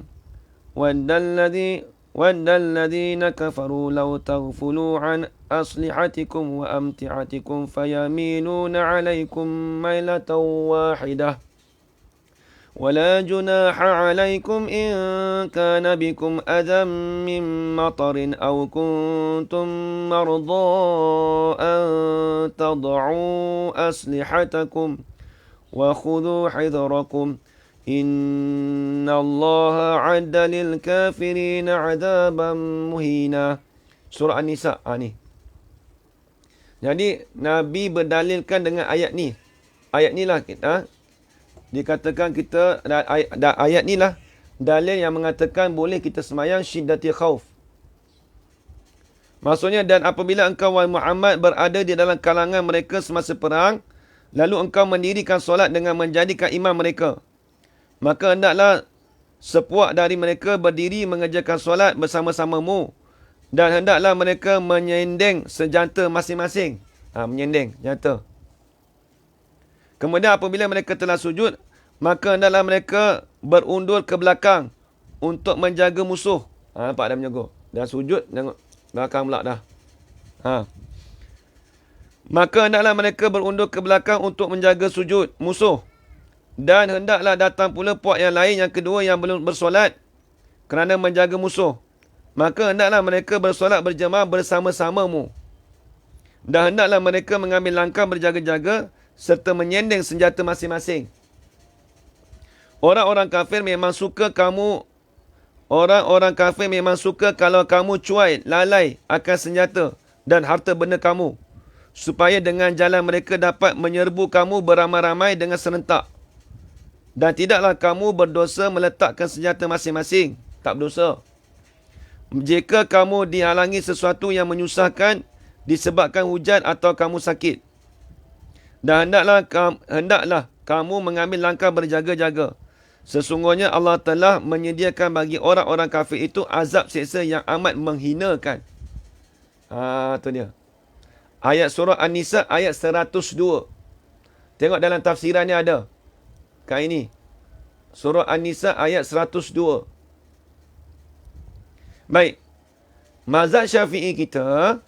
[SPEAKER 1] وَدَّ الَّذِينَ كَفَرُوا لَوْ تَغْفُلُوا عَنْ أَسْلِحَتِكُمْ وَأَمْتِعَتِكُمْ فَيَمِيلُونَ عَلَيْكُمْ مَيْلَةً وَاحِدَةً وَلَا جُنَاحَ عَلَيْكُمْ إِنْ كَانَ بِكُمْ أَذًى مِّن مَّطَرٍ أَوْ كُنْتُمْ مَرْضَىٰ أَن تَضَعُوا أَسْلِحَتَكُمْ وَخُذُوا حِذْرَكُمْ إِنَّ اللَّهَ عَدَّ لِلْكَافِرِينَ عَذَابًا مُهِينًا. Surah An-Nisa. Ni. Jadi, Nabi berdalilkan dengan ayat ni. Ayat ni lah kita. Dikatakan kita, ayat ni lah dalil yang mengatakan boleh kita semayang syiddatil khauf. Maksudnya, dan apabila engkau wahai Muhammad berada di dalam kalangan mereka semasa perang, lalu engkau mendirikan solat dengan menjadikan imam mereka, maka hendaklah sepuak dari mereka berdiri mengerjakan solat bersama-samamu, dan hendaklah mereka menyendeng senjata masing-masing. Menyendeng senjata. Kemudian apabila mereka telah sujud, maka hendaklah mereka berundur ke belakang untuk menjaga musuh. Nampak dah menjaga. Dah sujud, tengok belakang pula dah. Maka hendaklah mereka berundur ke belakang untuk menjaga sujud musuh. Dan hendaklah datang pula puak yang lain, yang kedua yang belum bersolat kerana menjaga musuh. Maka hendaklah mereka bersolat berjemaah bersama-samamu. Dan hendaklah mereka mengambil langkah berjaga-jaga serta menyendeng senjata masing-masing. Orang-orang kafir memang suka kamu Orang-orang kafir memang suka kalau kamu cuai, lalai akan senjata dan harta benda kamu, supaya dengan jalan mereka dapat menyerbu kamu beramai-ramai dengan serentak. Dan tidaklah kamu berdosa meletakkan senjata masing-masing. Tak berdosa. Jika kamu dihalangi sesuatu yang menyusahkan disebabkan hujan atau kamu sakit. Dan hendaklah kamu mengambil langkah berjaga-jaga. Sesungguhnya Allah telah menyediakan bagi orang-orang kafir itu azab seksa yang amat menghinakan. Tu dia. Ayat surah An-Nisa ayat 102. Tengok dalam tafsiran ni ada. Kat ini. Surah An-Nisa ayat 102. Baik. Mazhab Syafi'i kita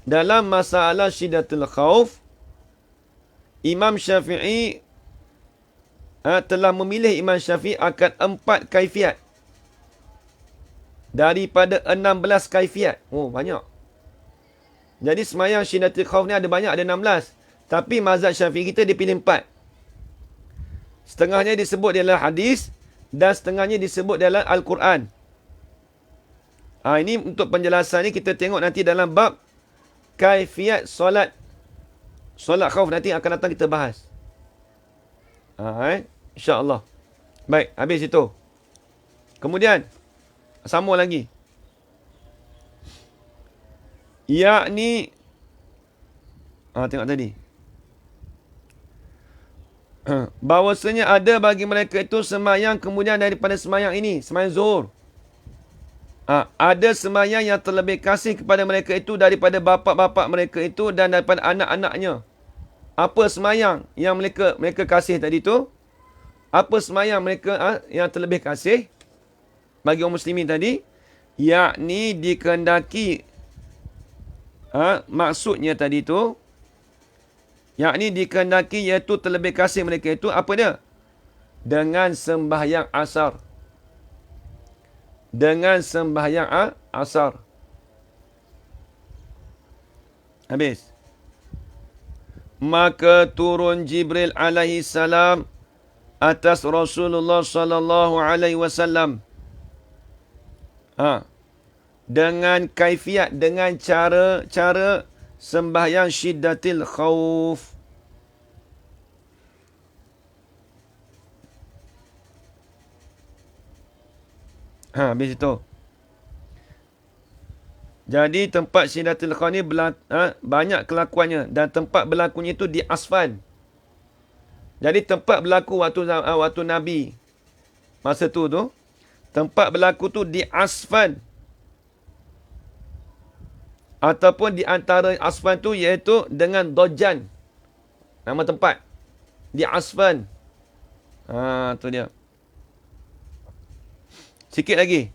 [SPEAKER 1] dalam masalah syiddatul khauf, Imam Syafi'i telah memilih Imam Syafi'i akan 4 kaifiat. Daripada 16 kaifiat. Oh, banyak. Jadi semayang syiddatul khauf ni ada banyak, ada 16. Tapi mazhab Syafi'i kita dia pilih 4. Setengahnya disebut dalam hadis dan setengahnya disebut dalam Al-Quran. Ini untuk penjelasan ni kita tengok nanti dalam bab kaifiat solat. Solat khauf nanti akan datang kita bahas. InsyaAllah. Baik, habis itu. Kemudian, sambung lagi. Yakni, tengok tadi. Bahawasanya ada bagi mereka itu semayang kemudian daripada semayang ini, semayang zuhur. Ada semayang yang terlebih kasih kepada mereka itu daripada bapa-bapa mereka itu dan daripada anak-anaknya. Apa semayang yang mereka kasih tadi tu? Apa semayang mereka yang terlebih kasih bagi orang muslimin tadi? Yakni dikehendaki, maksudnya tadi tu, yakni dikehendaki iaitu terlebih kasih mereka itu apa dia? Dengan sembahyang asar. Dengan sembahyang asar. Habis. Maka turun Jibril alaihi salam atas Rasulullah sallallahu alaihi wasallam. Dengan kaifiat, dengan cara sembahyang syiddatil khauf. Habis itu. Jadi tempat syiddatil khauf ni banyak kelakuannya dan tempat berlakunya itu di Asfan. Jadi tempat berlaku waktu Nabi masa tu tempat berlaku tu di Asfan. Ataupun di antara Asfan tu iaitu dengan Dojan. Nama tempat. Di Asfan. Tu dia. Sikit lagi.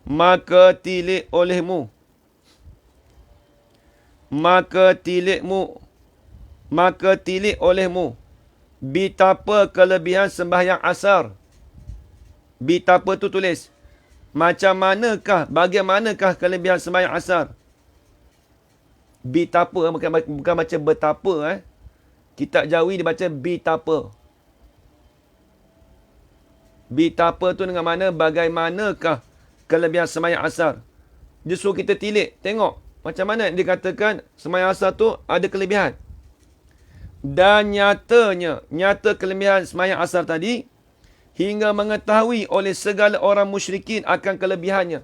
[SPEAKER 1] Maka tilik olehmu. Maka tilik olehmu. Betapa kelebihan sembahyang asar. Betapa tu tulis. Macam manakah, bagaimanakah kelebihan sembahyang asar? Betapa, bukan baca betapa. Kitab Jawi dia baca betapa. Betapa tu dengan mana, bagaimanakah kelebihan sembahyang asar? Dia suruh kita tilik, tengok. Macam mana dia katakan sembahyang asar tu ada kelebihan. Dan nyata kelebihan sembahyang asar tadi, hingga mengetahui oleh segala orang musyrikin akan kelebihannya.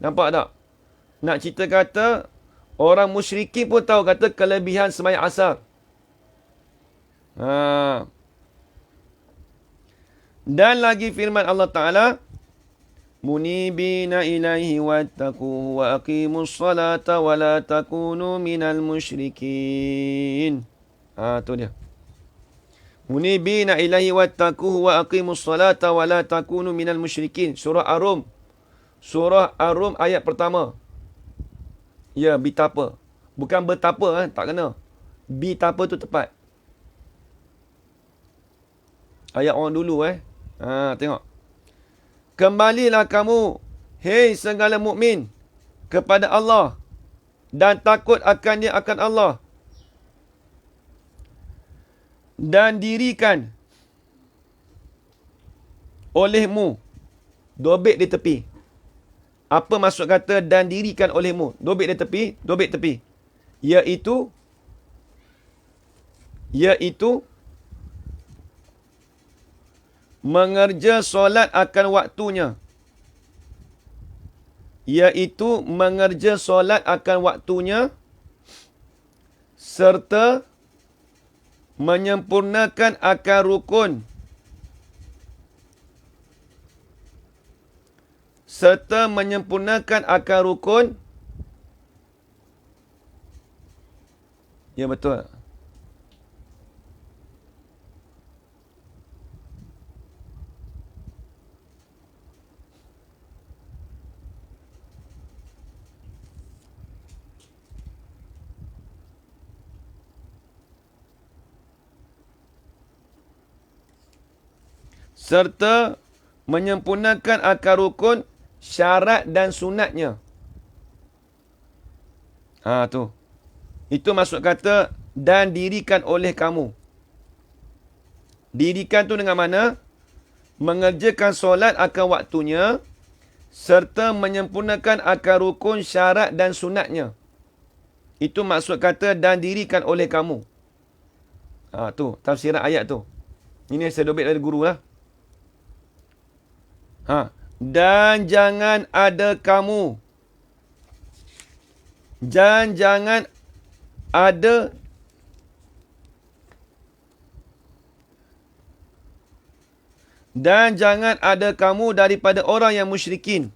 [SPEAKER 1] Nampak tak? Nak cerita kata, orang musyrikin pun tahu kata kelebihan sembahyang asar. Dan lagi firman Allah Ta'ala, Munibina ilaihi wattaquhu wa aqimus salata wa la takunu minal musyrikin. Tu dia. Munibina ilaihi wattaquhu wa aqimus salata wa la takunu minal musyrikin. Surah Ar-Rum. Surah Ar-Rum ayat pertama. Ya, betapa. Bukan betapa, tak kena. Betapa tu tepat. Ayat orang dulu tengok. Kembalilah kamu, hei segala mukmin, kepada Allah dan takut akan dia, akan Allah. dan dirikan olehmu dobit di tepi. Apa maksud kata dan dirikan olehmu? Dobit di tepi, dobit tepi. Iaitu mengerja solat akan waktunya. Iaitu mengerja solat akan waktunya serta menyempurnakan akan rukun Ya, betul. Serta menyempurnakan akar rukun, syarat dan sunatnya. Tu. Itu maksud kata dan dirikan oleh kamu. Dirikan tu dengan mana? Mengerjakan solat akan waktunya serta menyempurnakan akar rukun, syarat dan sunatnya. Itu maksud kata dan dirikan oleh kamu. Tu, tafsiran ayat tu. Ini saya dobit dari guru lah. Dan jangan ada kamu. Dan jangan ada kamu daripada orang yang musyrikin.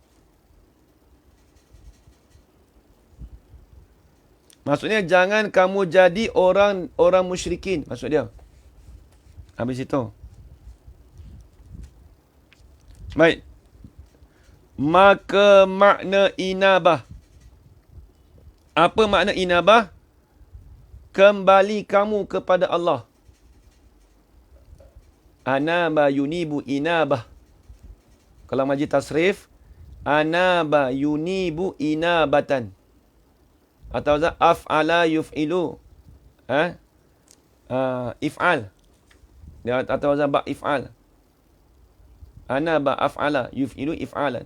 [SPEAKER 1] Maksudnya jangan kamu jadi orang musyrikin. Maksud dia. Habis itu. Baik. Maka makna inabah. Apa makna inabah? Kembali kamu kepada Allah. Anaba yunibu inabah. Kalau majid tasrif, anaba yunibu inabatan. Atau af'ala yuf'ilu. If'al. Atau ba if'al. Anaba af'ala yuf'ilu if'alan.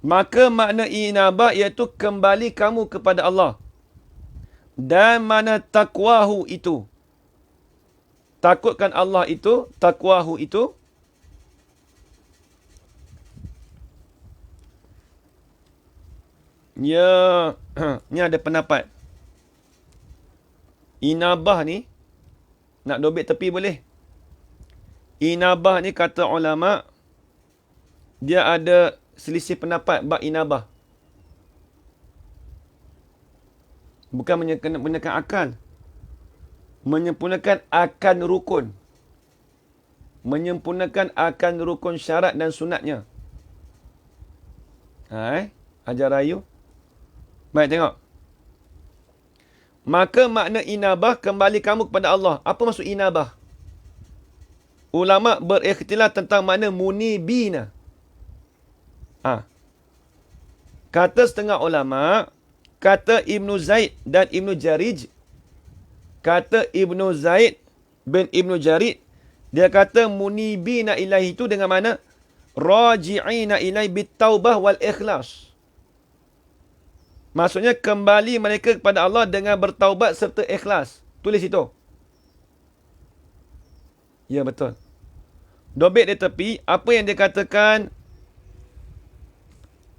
[SPEAKER 1] Maka makna inabah iaitu kembali kamu kepada Allah. Dan mana takwahu itu. Takutkan Allah itu, takwahu itu. Ya, ni ada pendapat. Inabah ni, nak dobit tepi boleh. Inabah ni kata ulama, dia ada selisih pendapat bab inabah. Bukan menyempurnakan akal. Menyempurnakan akan rukun. Menyempurnakan akan rukun syarat dan sunatnya. Ajar rayu. Baik, tengok. Maka makna inabah kembali kamu kepada Allah. Apa maksud inabah? Ulama berikhtilaf tentang makna munibina. Kata setengah ulama, kata Ibnu Zaid dan Ibnu Jarij, kata Ibnu Zaid bin Ibnu Jarid, dia kata munibina ilahi itu dengan mana? Raji'ina ilahi bittaubah wal ikhlas. Maksudnya kembali mereka kepada Allah dengan bertaubat serta ikhlas. Tulis itu. Ya, betul. Dobit di tepi, apa yang dia katakan?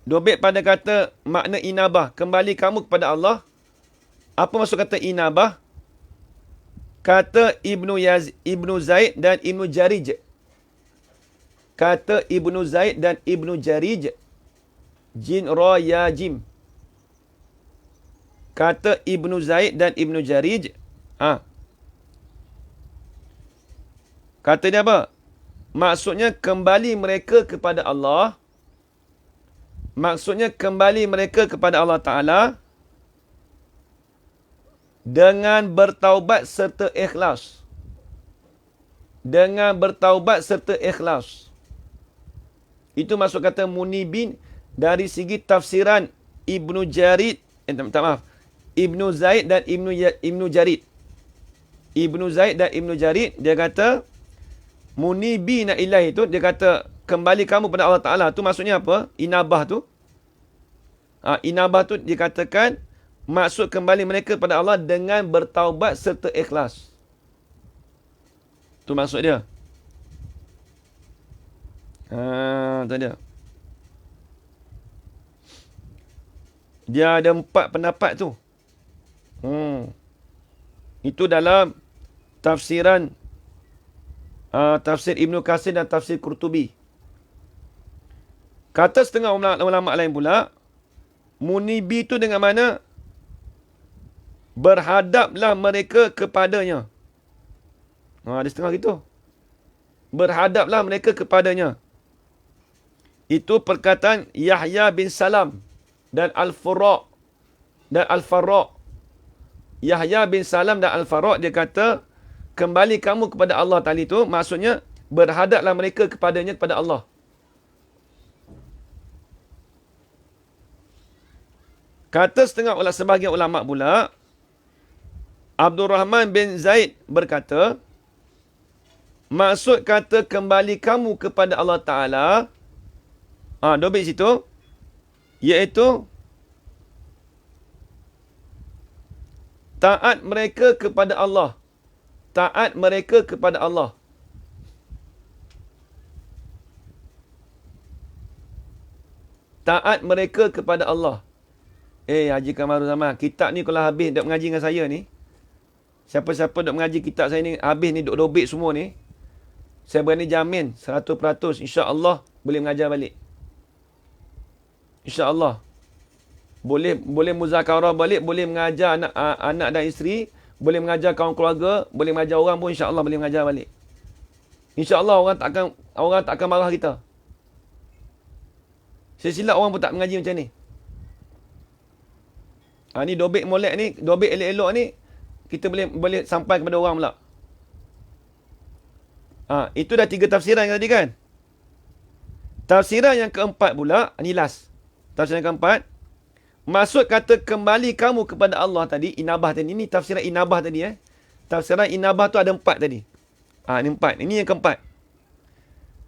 [SPEAKER 1] Dobit pada kata makna inabah. Kembali kamu kepada Allah. Apa maksud kata inabah? Kata Ibnu Zaid dan Ibnu Jarij. Kata Ibnu Zaid dan Ibnu Jarij. Jin ra ya jim. Kata Ibnu Zaid dan Ibnu Jarij. Kata dia apa? Maksudnya kembali mereka kepada Allah. Maksudnya kembali mereka kepada Allah Ta'ala dengan bertaubat serta ikhlas. Dengan bertaubat serta ikhlas. Itu maksud kata munibin dari segi tafsiran Ibnu Jarid. Maaf. Ibnu Zaid dan Ibnu Jarid. Ibnu Zaid dan Ibnu Jarid, dia kata munibina ilaihi tu, dia kata kembali kamu pada Allah Ta'ala tu maksudnya apa? Inabah tu. Inabah tu dikatakan maksud kembali mereka pada Allah dengan bertaubat serta ikhlas. Tu maksud dia. Tu dia. Dia ada 4 pendapat tu. Itu dalam tafsiran tafsir Ibnu Katsir dan tafsir Qurtubi. Kata setengah ulama lain pula, munibi itu dengan mana? Berhadaplah mereka kepadanya. Ada setengah gitu. Berhadaplah mereka kepadanya. Itu perkataan Yahya bin Salam dan Al-Farra. Yahya bin Salam dan Al-Farra, dia kata kembali kamu kepada Allah tadi tu maksudnya berhadaplah mereka kepadanya, kepada Allah. Kata sebahagian ulama pula, Abdul Rahman bin Zaid berkata, maksud kata kembali kamu kepada Allah Ta'ala, dobit situ, iaitu taat mereka kepada Allah. Taat mereka kepada Allah. Taat mereka kepada Allah. Haji Kamarul Zaman, kitab ni kalau habis duk mengaji dengan saya ni, siapa-siapa duk mengaji kitab saya ni, habis ni duk dobit semua ni, saya berani jamin 100% insya-Allah boleh mengajar balik. InsyaAllah. Boleh muzakarah balik, boleh mengajar anak dan isteri, boleh mengajar kawan keluarga, boleh mengajar orang pun insya-Allah boleh mengajar balik. InsyaAllah orang tak akan marah kita. Silap orang pun tak mengaji macam ni. Ni dobit molek ni, dobit elok-elok ni, kita boleh sampai kepada orang pula. Itu dah 3 tafsiran tadi kan? Tafsiran yang keempat pula, ni last. Tafsiran yang keempat, maksud kata kembali kamu kepada Allah tadi, inabah tadi. Ini tafsiran inabah tadi. Tafsiran inabah tu ada 4 tadi. Ini 4. Ini yang keempat.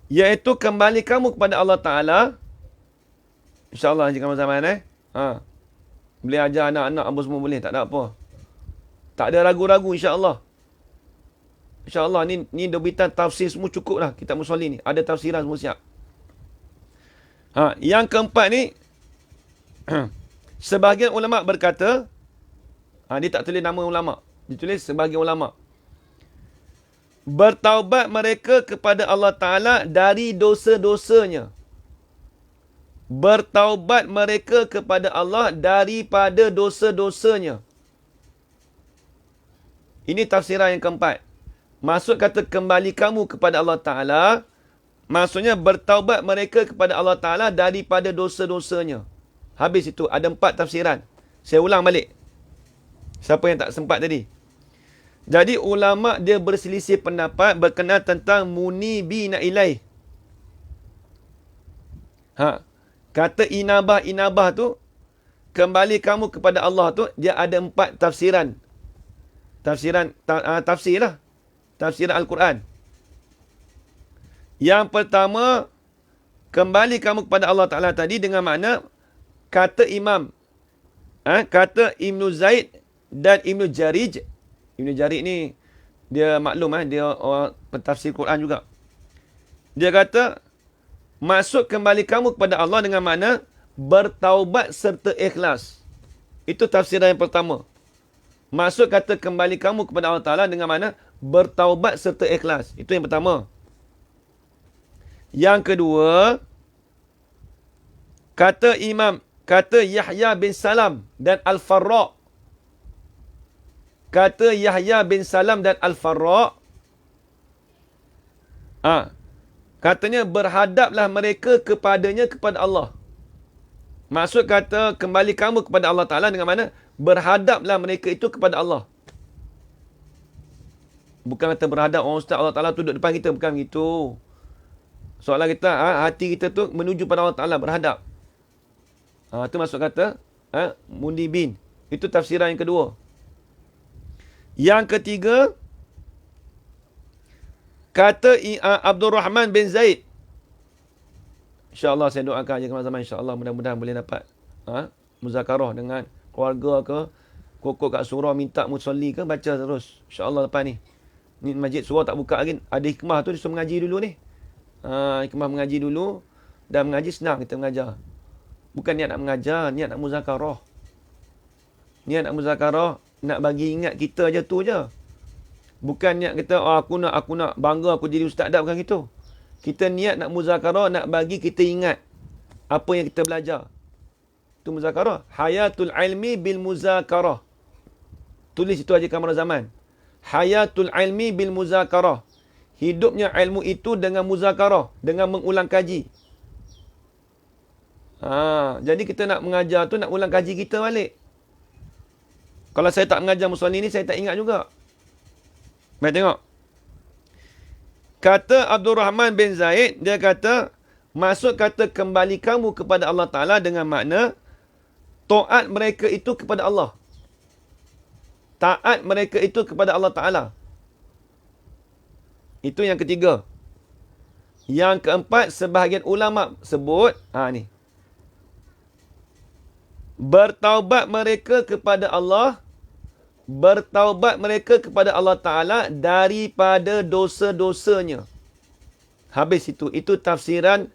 [SPEAKER 1] Iaitu kembali kamu kepada Allah Ta'ala. InsyaAllah jika zaman boleh ajar anak-anak apa semua boleh. Tak ada apa. Tak ada ragu-ragu insyaAllah. InsyaAllah ni dobitan tafsir semua cukup lah. Kitab Musolli ni. Ada tafsiran semua siap. Yang keempat ni, sebahagian ulama' berkata, dia tak tulis nama ulama'. Dia tulis sebahagian ulama'. Bertaubat mereka kepada Allah Ta'ala dari dosa-dosanya. Bertaubat mereka kepada Allah daripada dosa-dosanya. Ini tafsiran yang keempat. Maksud kata kembali kamu kepada Allah Ta'ala, maksudnya bertaubat mereka kepada Allah Ta'ala daripada dosa-dosanya. Habis itu, ada 4 tafsiran. Saya ulang balik. Siapa yang tak sempat tadi? Jadi ulama' dia berselisih pendapat berkenaan tentang munibina ilaih. Kata inabah tu, kembali kamu kepada Allah tu, dia ada 4 tafsiran. Tafsir lah. Tafsiran Al-Quran. Yang pertama, kembali kamu kepada Allah Ta'ala tadi dengan makna, kata Imam, kata Ibnu Zaid dan Ibnu Jarid. Ibnu Jarid ni, dia maklum, dia orang pentafsir Quran juga. Dia kata, maksud kembali kamu kepada Allah dengan makna bertaubat serta ikhlas. Itu tafsiran yang pertama. Maksud kata kembali kamu kepada Allah Ta'ala dengan makna bertaubat serta ikhlas. Itu yang pertama. Yang kedua, kata Yahya bin Salam dan Al-Farra. Kata Yahya bin Salam dan Al-Farra. Katanya berhadaplah mereka kepadanya, kepada Allah. Maksud kata kembali kamu kepada Allah Ta'ala dengan mana? Berhadaplah mereka itu kepada Allah. Bukan kata berhadap orang ustaz Allah Ta'ala tu duduk depan kita. Bukan begitu. Soalan kita, hati kita tu menuju pada Allah Ta'ala, berhadap. Itu maksud kata mundibin. Itu tafsiran yang kedua. Yang ketiga, Kata Abdul Rahman bin Zaid. InsyaAllah saya doakan je zaman insyaAllah mudah-mudahan boleh dapat muzakarah dengan keluarga ke, kokok kat surau minta musalli ke, baca terus. InsyaAllah lepas ni. Ni masjid surau tak buka lagi. Ada hikmah tu, dia suruh mengaji dulu ni. Hikmah mengaji dulu. Dan mengaji senang kita mengajar. Bukan niat nak mengajar, niat nak muzakarah. Niat nak muzakarah, nak bagi ingat kita je tu je. Bukan niat kita, aku nak bangga aku jadi ustaz. Tak, bukan gitu. Kita niat nak muzakarah, nak bagi kita ingat apa yang kita belajar. Itu muzakarah. Hayatul ilmi bil muzakarah. Tulis itu Haji Kamal Zaman. Hayatul ilmi bil muzakarah. Hidupnya ilmu itu dengan muzakarah, dengan mengulang kaji. Jadi kita nak mengajar tu nak ulang kaji kita balik. Kalau saya tak mengajar musalli ni, saya tak ingat juga. Baik, tengok. Kata Abdul Rahman bin Zaid, dia kata, maksud kata kembali kamu kepada Allah Ta'ala dengan makna, taat mereka itu kepada Allah. Taat mereka itu kepada Allah Ta'ala. Itu yang ketiga. Yang keempat, sebahagian ulama sebut, ni. Bertaubat mereka kepada Allah, bertaubat mereka kepada Allah Ta'ala daripada dosa-dosanya. Habis itu. Itu tafsiran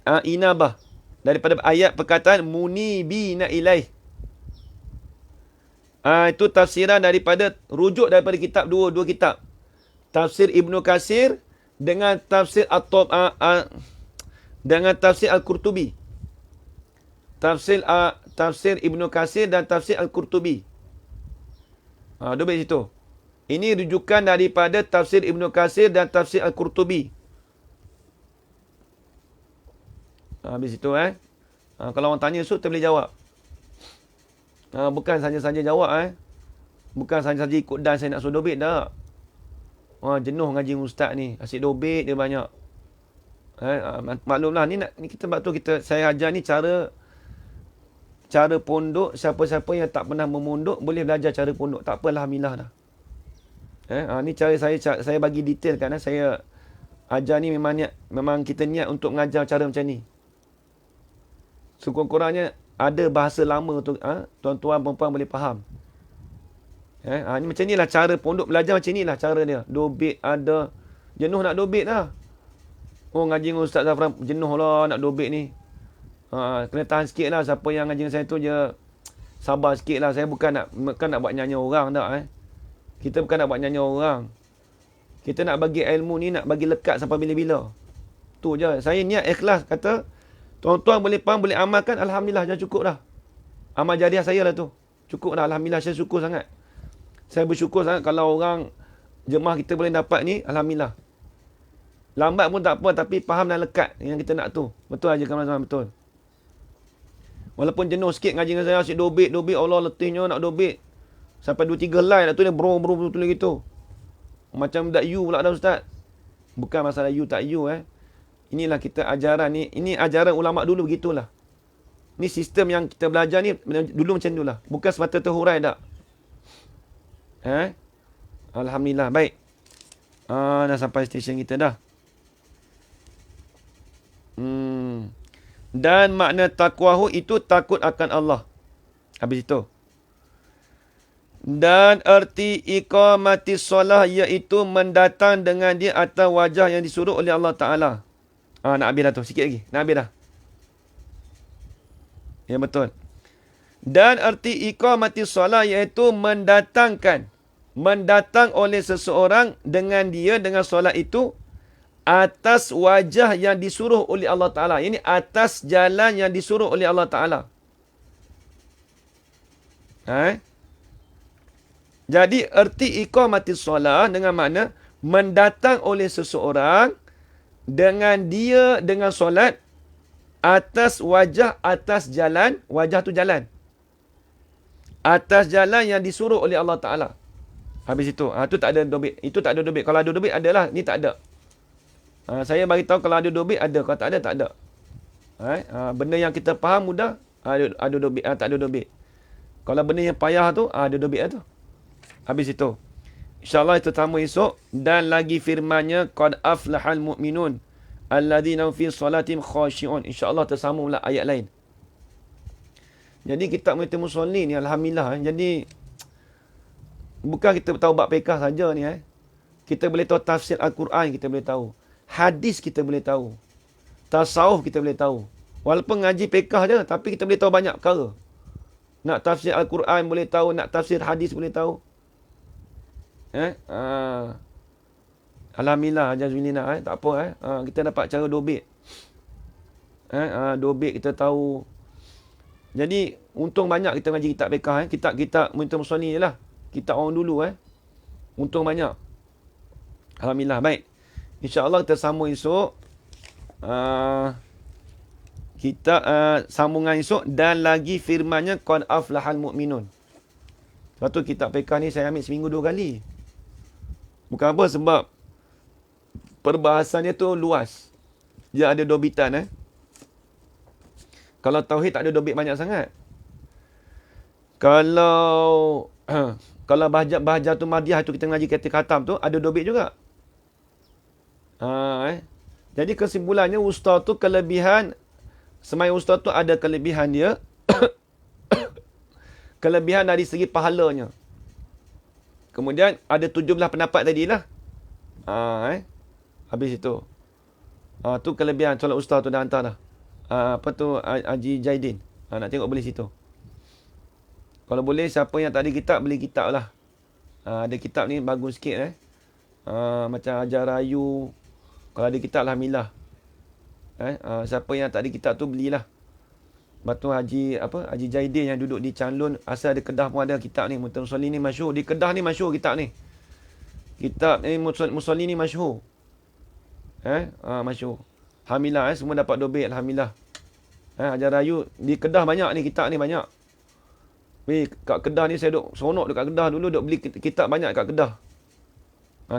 [SPEAKER 1] Inabah. Daripada ayat perkataan munibina ilaih. Itu tafsiran daripada, rujuk daripada kitab dua kitab. Tafsir Ibnu Katsir dengan tafsir dengan tafsir Al-Qurtubi. Tafsir Ibnu Katsir dan tafsir Al-Qurtubi. Dua baik situ. Ini rujukan daripada tafsir Ibnu Katsir dan tafsir Al-Qurtubi. Habis itu kalau orang tanya kita boleh jawab. Bukan saja-saja jawab Bukan saja-saja ikut dan saya nak suruh dobit dah. Jenuh ngaji ustaz ni. Asyik dobit dia banyak. Maklumlah ni kita sebab tu saya ajar ni cara pondok. Siapa-siapa yang tak pernah memondok boleh belajar cara pondok. Tak apalah, alhamdulillah dah. Ni cara saya bagi detail kan. Saya ajar ni memang kita niat untuk mengajar cara macam ni. Sekurang-kurangnya ada bahasa lama tu tuan-tuan perempuan boleh faham. Ni macam ni lah cara pondok belajar, macam ni lah cara dia. Dobit ada. Jenuh nak dobit lah. Ngaji dengan Ustaz Zafran jenuh lah nak dobit ni. Kena tahan sikit lah. Siapa yang ngaji dengan saya tu je sabar sikit lah. Saya bukan nak buat nyanyi orang tak. Kita bukan nak buat nyanyi orang. Kita nak bagi ilmu ni, nak bagi lekat sampai bila-bila. Tu je. Saya niat ikhlas. Kata, tuan-tuan boleh faham, boleh amalkan. Alhamdulillah, dah cukup dah. Amal jariah saya lah tu. Cukup dah. Alhamdulillah, saya syukur sangat. Saya bersyukur sangat kalau orang jemaah kita boleh dapat ni. Alhamdulillah. Lambat pun tak apa, tapi faham dan lekat yang kita nak tu. Betul aja kawan-kawan, betul. Walaupun jenuh sikit ngaji dengan saya, asyik dobit, Allah letihnya nak dobit. Sampai 2-3 line nak tulis bro tulis gitu. Macam tak you pula dah ustaz. Bukan masalah you tak you Inilah kita ajaran ni. Ini ajaran ulama dulu begitulah. Ni sistem yang kita belajar ni dulu macam itulah. Bukan semata terhurai tak. Alhamdulillah. Baik. Dah sampai stesen kita dah. Dan makna taqwahu itu takut akan Allah. Habis itu. Dan erti iqamati solah iaitu mendatang dengan dia atas wajah yang disuruh oleh Allah Ta'ala. Nak habis dah tu. Sikit lagi. Nak habis dah. Ya, betul. Dan erti iqamati solah iaitu mendatang oleh seseorang dengan dia, dengan solat itu atas wajah yang disuruh oleh Allah Ta'ala. Ini atas jalan yang disuruh oleh Allah Ta'ala. Jadi, erti iqamati solah dengan makna mendatang oleh seseorang dengan dia, dengan solat atas wajah, atas jalan. Wajah tu jalan. Atas jalan yang disuruh oleh Allah Ta'ala. Habis itu. Itu tak ada dobit. Itu tak ada dobit. Kalau ada dobit, adalah. Ni tak ada. Saya bagi tahu kalau ada dobit, ada. Kalau tak ada, tak ada. Benda yang kita faham mudah, ada dobit. Tak ada dobit. Kalau benda yang payah tu, ada dobit tu. Habis itu. InsyaAllah itu tamu esok. Dan lagi firmannya, Qad aflahal mu'minun alladhina fi salatim khashi'un. InsyaAllah tersambung pula ayat lain. Jadi kitab Mu'minun Musolli ni Alhamdulillah. Jadi bukan kita tahu bab fiqh saja ni. Kita boleh tahu tafsir Al-Quran, kita boleh tahu. Hadis kita boleh tahu. Tasawuf kita boleh tahu. Walaupun ngaji fiqh je, tapi kita boleh tahu banyak perkara. Nak tafsir Al-Quran boleh tahu, nak tafsir hadis boleh tahu. Alhamdulillah, Jazwilina. Tak apa. Kita dapat cara dobit. Dobit kita tahu. Jadi, untung banyak kita ngaji kitab fiqh. Kitab-kitab Mu'minun Musolli je lah. Kitab orang dulu. Untung banyak. Alhamdulillah. Baik. InsyaAllah kita sambung esok. Kita sambungan esok. Dan lagi firmannya, Qad aflahal mu'minun. Sebab tu kitab fiqh ni saya ambil seminggu 2 kali. Bukan apa, sebab perbahasannya tu luas. Dia ada dobitan. Kalau tauhid tak ada dobit banyak sangat. Kalau Bahajatul Madiyah tu kita ngaji kata khatam tu ada dobit juga. Jadi kesimpulannya ustaz tu kelebihan, semai ustaz tu ada kelebihan dia. Kelebihan dari segi pahalanya. Kemudian ada 17 pendapat tadilah. Habis itu. Tu kelebihan solat ustaz tu dah hantar dah. Haji Jaidin. Nak tengok boleh situ. Kalau boleh siapa yang tak ada kitab, beli kitab lah. Ada kitab ni bagus sikit. Macam Ajar Rayu. Kalau ada kitab, Alhamdulillah. Siapa yang tak ada kitab tu, belilah. Lepas tu Haji Jaidin yang duduk di Chanlun. Asal ada Kedah pun ada kitab ni. Mu'minun Musolli ni masyhur. Di Kedah ni masyhur kitab ni. Kitab ni Musolli ni masyhur. Masyhur. Alhamdulillah, semua dapat dobit. Alhamdulillah. Ajar Rayu. Di Kedah banyak ni, kitab ni banyak. Kat Kedah ni saya duduk seronok dekat Kedah dulu. Duduk beli kitab banyak kat Kedah.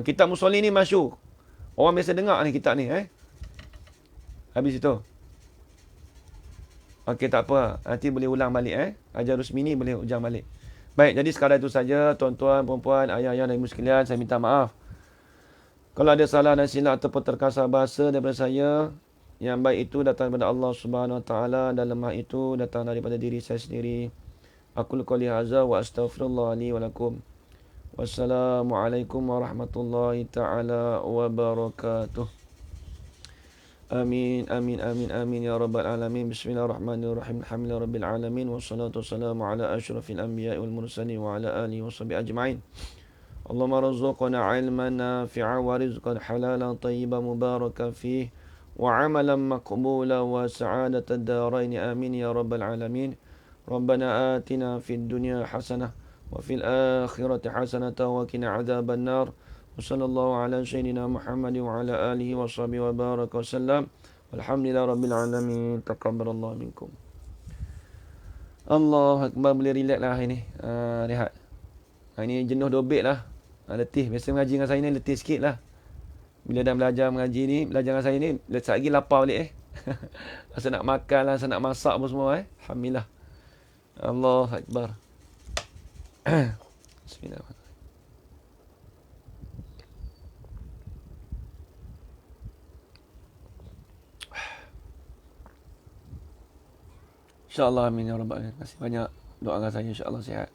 [SPEAKER 1] Kitab Musolli ni masyhur. Orang biasa dengar ni kitab ni. Habis itu. Okey, tak apa. Nanti boleh ulang balik. Ajar Rusmini boleh ulang balik. Baik, jadi sekadar itu saja. Tuan-tuan, perempuan, ayah-ayah dan ibu sekalian. Saya minta maaf. Kalau ada salah dan silap ataupun terkasar bahasa daripada saya, yang baik itu datang daripada Allah Subhanahu Wa Taala dan lemah itu datang daripada diri saya sendiri. Aqul qouli hadza wa astaghfirullah li wa lakum. Wassalamualaikum warahmatullahi taala wabarakatuh. Amin amin amin amin ya rabbal alamin. Bismillahirrahmanirrahim. Alhamdulillahirabbil alamin wassalatu wassalamu ala asyrafil anbiya'i wal mursalin wa ala alihi washabihi ajma'in. Allahumma rzuqna 'ilman nafi'a wa rizqan halalan tayyiban mubarakan fih wa 'amalan maqbulan wa sa'adatad darain. Amin ya rabbal alamin. Rabbana atina fid dunya hasanah wa fil akhirati hasanah wa qina adzaban nar. Wassallallahu ala sayyidina Muhammad wa ala alihi wa sahbihi wa baraka wa sallam. Walhamdulillahi rabbil alamin. Taqabbalallahu minkum. Allah akbar. Boleh relax lah hari ni. Rehat. Hari ni jenuh dobit lah. Letih. Biasa mengaji dengan saya ni letih sikit lah. Bila dah belajar mengaji ni, belajar dengan saya ni, sekejap lagi lapar balik Rasa nak makan lah, rasa nak masak pun semua Alhamdulillah. Allah akbar. Bismillahirrahmanirrahim. InsyaAllah amin ya rabbal alamin. Terima kasih banyak doakan saya, insyaAllah sihat.